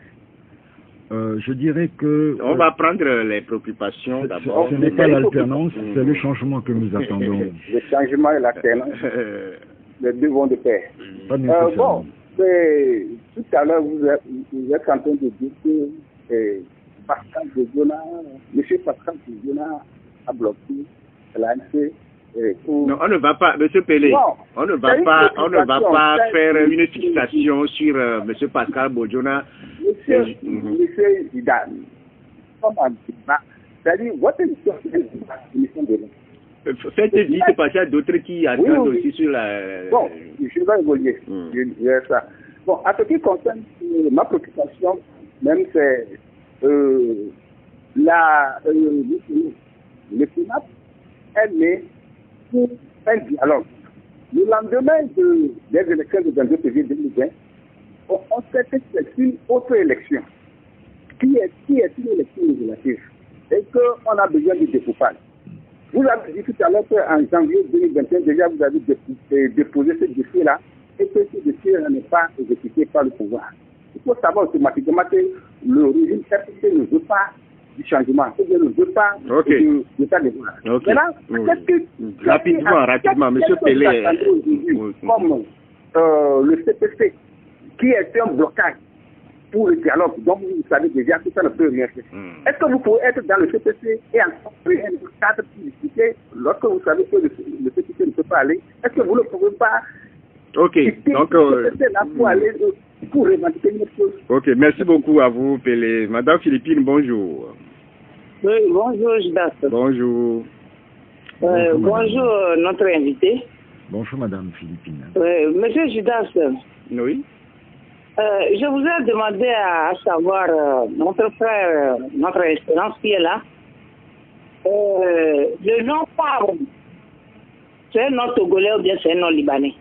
Speaker 3: Je dirais que...
Speaker 2: On va prendre les préoccupations d'abord.
Speaker 3: Ce n'est pas l'alternance, c'est le changement que nous attendons.
Speaker 4: Le changement et l'alternance, les deux vont de pair.
Speaker 3: Pas nécessairement.
Speaker 4: Tout à l'heure, vous êtes en train de dire que Pascal Bodiona, M. Pascal Bodiona a bloqué l'ANC.
Speaker 2: Non, on ne va pas, M. Pelé, on ne va pas faire une fixation sur M. Pascal Bodiona.
Speaker 4: Monsieur Zidane, comme un débat, c'est-à-dire, votre émission de
Speaker 2: faites vite passer à d'autres qui attendent aussi sur la...
Speaker 4: Bon, je vais évoluer. Ça. Bon, à ce qui concerne ma préoccupation, même c'est le FINAP est né pour un dialogue. Le lendemain des élections du 22 février 2020, on sait que c'est une autre élection qui est une élection législative et qu'on a besoin de découpage. Vous avez dit tout à l'heure qu'en janvier 2021, déjà vous avez déposé ce dossier-là et que ce dossier-là n'est pas exécuté par le pouvoir. Il faut savoir automatiquement que le régime RPT ne veut pas du changement, il ne veut pas de l'état de droit. Maintenant,
Speaker 2: rapidement, M. Pelé.
Speaker 4: Comme le CPC, qui est un blocage pour le dialogue, donc vous savez déjà que ça ne peut rien faire. Est-ce que vous pouvez être dans le CPC et encore un cadre pour discuter lorsque vous savez que le CPC ne peut pas aller? Est-ce que vous ne pouvez pas
Speaker 2: donc
Speaker 4: le CPC là pour aller pour revendiquer une chose?
Speaker 2: Ok, merci beaucoup à vous, Pelé. Madame Philippine, bonjour.
Speaker 5: Oui, bonjour, Judas.
Speaker 2: Bonjour.
Speaker 5: Bonjour, notre invité.
Speaker 3: Bonjour, Madame Philippine.
Speaker 5: Monsieur Judas.
Speaker 2: Oui.
Speaker 5: Je vous ai demandé à savoir, notre frère, notre Espérance qui est là, le non-pardon c'est un nom togolais ou bien c'est un nom libanais.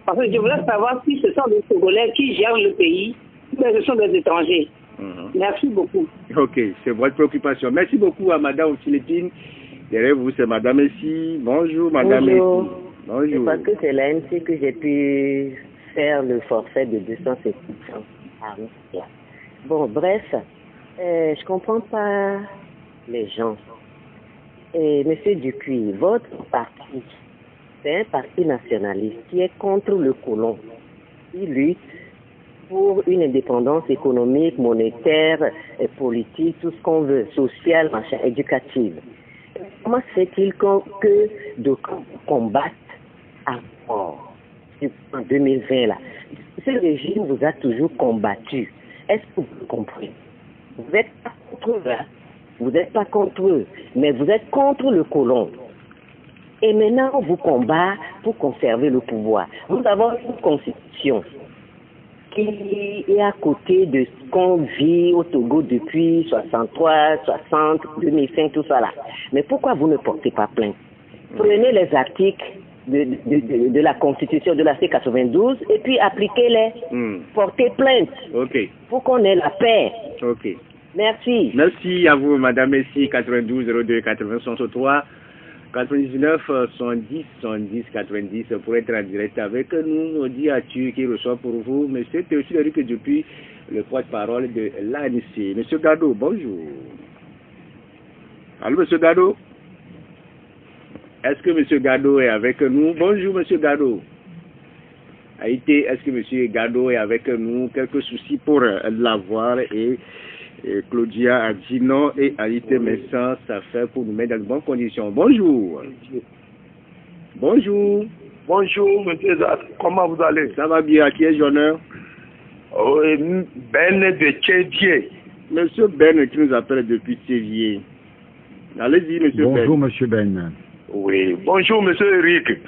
Speaker 5: Parce que je voulais savoir si ce sont des Togolais qui gèrent le pays ou bien ce sont des étrangers. Merci beaucoup.
Speaker 2: Ok, c'est votre préoccupation. Merci beaucoup à Madame Philippine. Derrière vous, c'est Madame Messi. Bonjour, Madame Messi. Bonjour.
Speaker 6: C'est parce que c'est l'ANC que j'ai pu faire le forfait de 250 francs. Bon, bref, je comprends pas les gens. Et Monsieur Dupuis, votre parti, c'est un parti nationaliste qui est contre le colon. Il lutte pour une indépendance économique, monétaire, et politique, tout ce qu'on veut, sociale, machin, éducative. Comment se fait-il que de combattre encore en 2020 là? Ce régime vous a toujours combattu. Est-ce que vous comprenez? Vous n'êtes pas contre eux, hein? Vous n'êtes pas contre eux, mais vous êtes contre le colon. Et maintenant, on vous combat pour conserver le pouvoir. Nous avons une constitution qui est à côté de ce qu'on vit au Togo depuis 63, 60, 2005, tout ça là. Mais pourquoi vous ne portez pas plainte? Prenez les articles de la Constitution de la C92 et puis appliquez-les. Portez plainte.
Speaker 2: Ok.
Speaker 6: Pour qu'on ait la paix.
Speaker 2: Ok.
Speaker 6: Merci.
Speaker 2: Merci à vous, Madame Messi, 92 02 80 63 99 110 110 90 pour être en direct avec nous. On dit à tu qui reçoit pour vous Monsieur Théophile depuis le porte-parole de l'ANC. Monsieur Gado, bonjour. Allô, Monsieur Gado? Est-ce que Monsieur Gado est avec nous? Bonjour, Monsieur Gado. Haïti, est-ce que Monsieur Gado est avec nous? Quelques soucis pour l'avoir et Claudia a dit non et Haïti Messan, ça fait pour nous mettre dans de bonnes conditions. Bonjour. Bonjour.
Speaker 7: Bonjour, monsieur Zad. Comment vous allez?
Speaker 2: Ça va bien. À qui est l'honneur?
Speaker 7: Ben de Tchédier.
Speaker 2: Monsieur Ben qui nous appelle depuis Tchédier. Allez-y, monsieur Ben.
Speaker 3: Bonjour, monsieur Ben.
Speaker 7: Oui. Bonjour, monsieur Eric.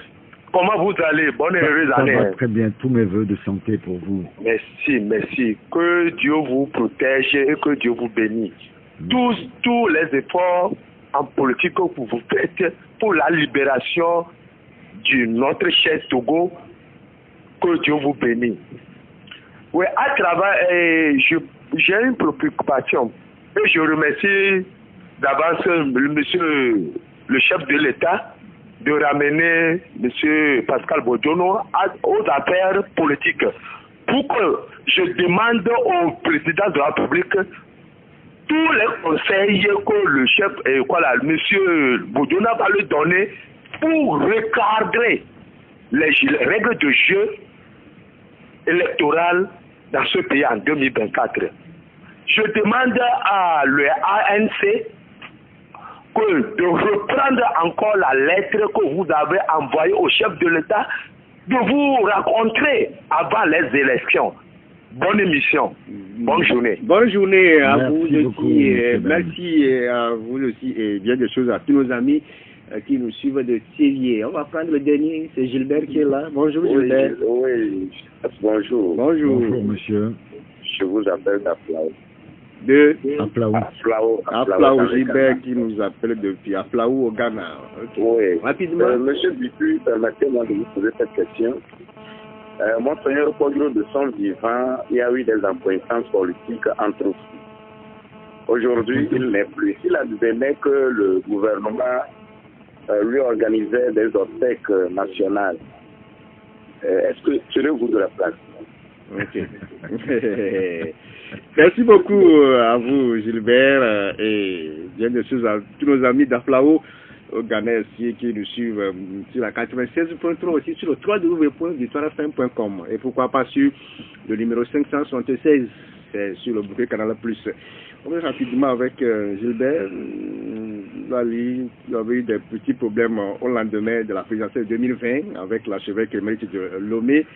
Speaker 7: Comment vous allez? Bonne et heureuse année.
Speaker 3: Ça va très bien. Tous mes voeux de santé pour vous.
Speaker 7: Merci, merci. Que Dieu vous protège et que Dieu vous bénisse. Tous les efforts en politique que vous faites pour la libération de notre cher Togo, que Dieu vous bénisse. Oui, à travers, j'ai une préoccupation. Et je remercie d'avance monsieur le chef de l'État de ramener M. Pascal Bodjono aux affaires politiques. Pour que je demande au président de la République tous les conseils que le chef, M. Bodjono va lui donner pour recadrer les règles de jeu électorales dans ce pays en 2024. Je demande à l'ANC de reprendre encore la lettre que vous avez envoyée au chef de l'État, de vous rencontrer avant les élections. Bonne émission. Bonne journée.
Speaker 2: Bonne journée à
Speaker 3: merci
Speaker 2: vous aussi. Merci à vous aussi et bien des choses à tous nos amis qui nous suivent de Thierry. On va prendre le dernier, c'est Gilbert qui est là. Bonjour Gilbert.
Speaker 8: Oui, bonjour.
Speaker 2: Bonjour.
Speaker 3: Bonjour monsieur.
Speaker 8: Je vous appelle d'Aflaou.
Speaker 2: De
Speaker 8: Aflaou
Speaker 2: Gilbert qui nous appelle depuis Aflaou au Ghana. Okay.
Speaker 8: Oui.
Speaker 2: Rapidement.
Speaker 8: Monsieur Dupuis, permettez-moi de vous poser cette question. Monseigneur Kodro de son vivant, il y a eu des accointances politiques entre eux. Aujourd'hui, il n'est plus. Il advenait que le gouvernement lui organisait des obsèques nationales. Est-ce que serez-vous de la place?
Speaker 2: Ok. Merci beaucoup à vous, Gilbert, et bien de choses à tous nos amis d'Aflao au Ghana aussi qui nous suivent sur la 96.3 aussi sur le www.victoirefm.com et pourquoi pas sur le numéro 576, c'est sur le bouquet Canal Plus. On va rapidement avec Gilbert. Il y avait eu des petits problèmes au lendemain de la présidentielle 2020 avec l'archevêque émérite de Lomé.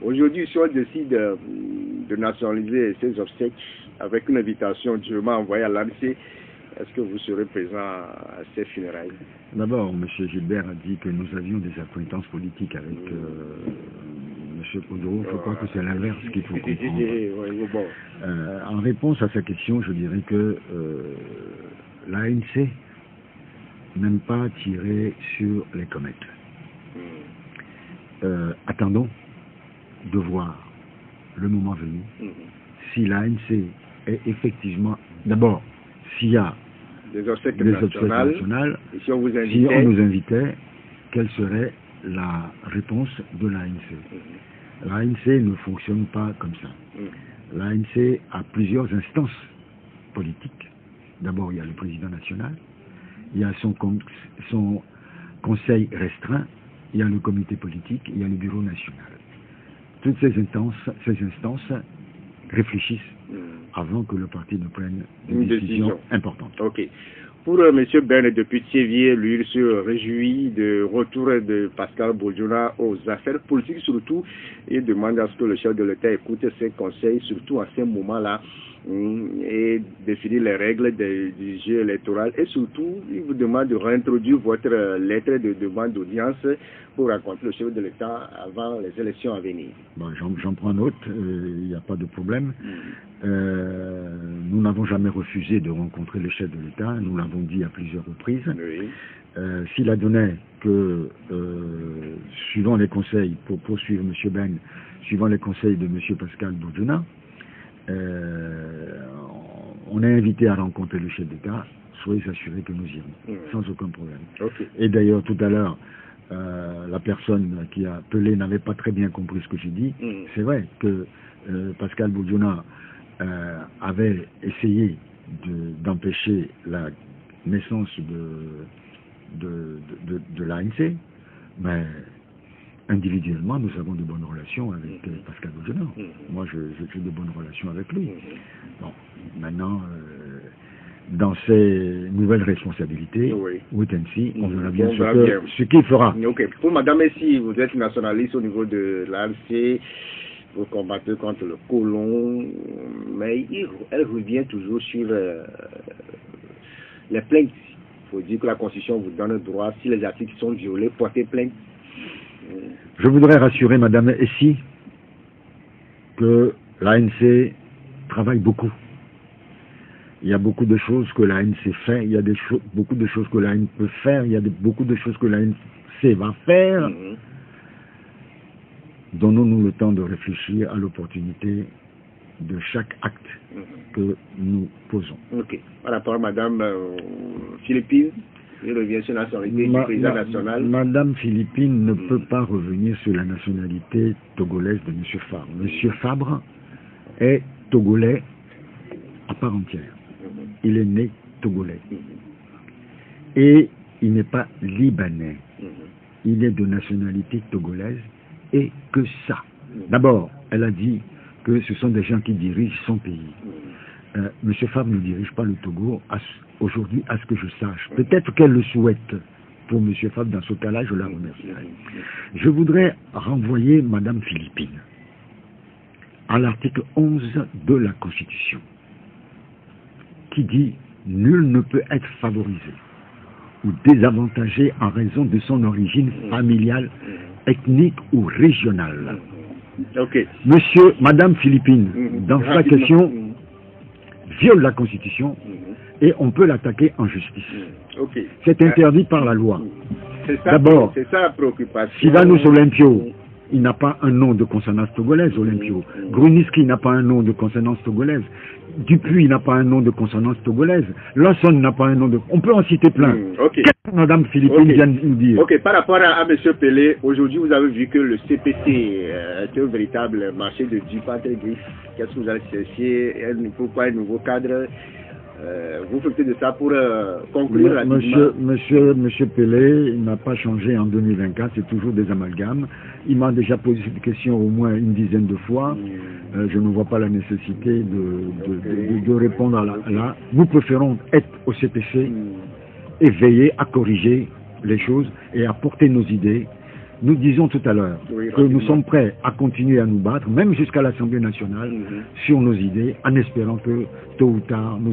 Speaker 2: Aujourd'hui, si on décide de nationaliser ces obsèques avec une invitation durement envoyée à l'ANC, est-ce que vous serez présent à ces funérailles?
Speaker 3: D'abord, M. Gilbert a dit que nous avions des acquaintances politiques avec M. Kodro. Je crois que c'est l'inverse qu'il faut comprendre. En réponse à sa question, je dirais que l'ANC n'aime pas tirer sur les comètes. attendons de voir le moment venu si l'ANC est effectivement... D'abord, s'il y a
Speaker 2: des obsèques nationales, et si on vous invitait,
Speaker 3: si on nous invitait, quelle serait la réponse de l'ANC? L'ANC ne fonctionne pas comme ça. L'ANC a plusieurs instances politiques. D'abord, il y a le président national, il y a son conseil restreint, il y a le comité politique, il y a le bureau national. Toutes ces instances réfléchissent avant que le parti ne prenne une décision importante.
Speaker 2: Ok. Pour M. Ben depuis Thiévier, lui, il se réjouit du retour de Pascal Bourdieu aux affaires politiques surtout. Il demande à ce que le chef de l'État écoute ses conseils, surtout à ce moment-là, et définir les règles du jeu électoral. Et surtout, il vous demande de réintroduire votre lettre de demande d'audience pour rencontrer le chef de l'État avant les élections à venir.
Speaker 3: Bon, j'en prends note, il n'y a pas de problème. Nous n'avons jamais refusé de rencontrer le chef de l'État, nous l'avons dit à plusieurs reprises.
Speaker 2: Oui.
Speaker 3: S'il adonnait que, suivant les conseils, pour poursuivre M. Ben, suivant les conseils de M. Pascal Bourdieu, on est invité à rencontrer le chef d'État, soyez assurés que nous irons, sans aucun problème.
Speaker 2: Okay.
Speaker 3: Et d'ailleurs, tout à l'heure, la personne qui a appelé n'avait pas très bien compris ce que j'ai dit. C'est vrai que Pascal Bourdieu avait essayé d'empêcher la naissance de l'ANC, mais individuellement, nous avons de bonnes relations avec Pascal Bourdieu. Moi, j'ai de bonnes relations avec lui. Bon, maintenant, dans ses nouvelles responsabilités, wait and see, on verra bien ce qu'il fera.
Speaker 2: Okay. Pour Madame Essi, vous êtes nationaliste au niveau de l'ANC, vous combattez contre le colon, mais elle revient toujours sur les plaintes. Il faut dire que la Constitution vous donne le droit, si les articles sont violés, porter plainte.
Speaker 3: Je voudrais rassurer Madame Essi que l'ANC travaille beaucoup. Il y a beaucoup de choses que l'ANC fait, il y a beaucoup de choses que l'ANC peut faire, il y a beaucoup de choses que l'ANC va faire. Donnons-nous le temps de réfléchir à l'opportunité de chaque acte que nous posons.
Speaker 2: Ok. Par rapport à Madame Philippine, il revient sur la nationalité du président national.
Speaker 3: Madame Philippine ne peut pas revenir sur la nationalité togolaise de M. Fabre. M. Fabre est togolais à part entière. Il est né togolais. Et il n'est pas libanais. Il est de nationalité togolaise et que ça. D'abord, elle a dit que ce sont des gens qui dirigent son pays. M. Fabre ne dirige pas le Togo aujourd'hui, à ce que je sache. Peut-être qu'elle le souhaite pour M. Fabre. Dans ce cas-là, je la remercierai. Je voudrais renvoyer Mme Philippine à l'article 11 de la Constitution, qui dit « Nul ne peut être favorisé ou désavantagé en raison de son origine familiale, ethnique ou régionale. » Madame Philippine, dans sa question, viole la Constitution et on peut l'attaquer en justice. C'est interdit par la loi. D'abord, Sylvanus Olympio, il n'a pas un nom de consonance togolaise, Olympio. Gruniski n'a pas un nom de consonance togolaise. Dupuis n'a pas un nom de consonance togolaise. Lawson n'a pas un nom de... On peut en citer plein. Qu'est-ce que Mme Philippine vient de nous dire?
Speaker 2: Par rapport à M. Pelé, aujourd'hui vous avez vu que le CPC est un véritable marché de dupes entre griffes. Qu'est-ce que vous allez chercher? Pourquoi un nouveau cadre? Vous profitez de ça pour conclure rapidement.
Speaker 3: Monsieur Pelé n'a pas changé en 2024, c'est toujours des amalgames. Il m'a déjà posé cette question au moins une dizaine de fois. Je ne vois pas la nécessité de répondre à là. Nous préférons être au CPC et veiller à corriger les choses et à porter nos idées. Nous disons tout à l'heure que nous sommes prêts à continuer à nous battre, même jusqu'à l'Assemblée nationale, sur nos idées, en espérant que tôt ou tard, nos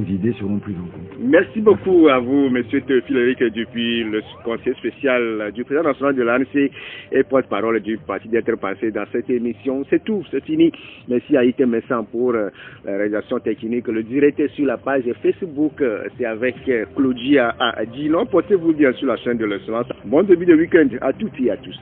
Speaker 3: idées seront prises en compte.
Speaker 2: Merci beaucoup à vous, M. Philéric Dupuis, le conseiller spécial du président national de l'ANC et porte-parole du parti, d'être passé dans cette émission. C'est tout, c'est fini. Merci à Ike Messan pour la réalisation technique. Le direct est sur la page Facebook, c'est avec Claudia Dillon. Portez-vous bien sur la chaîne de l'Excellence. Bon début de week-end à toutes et à tous.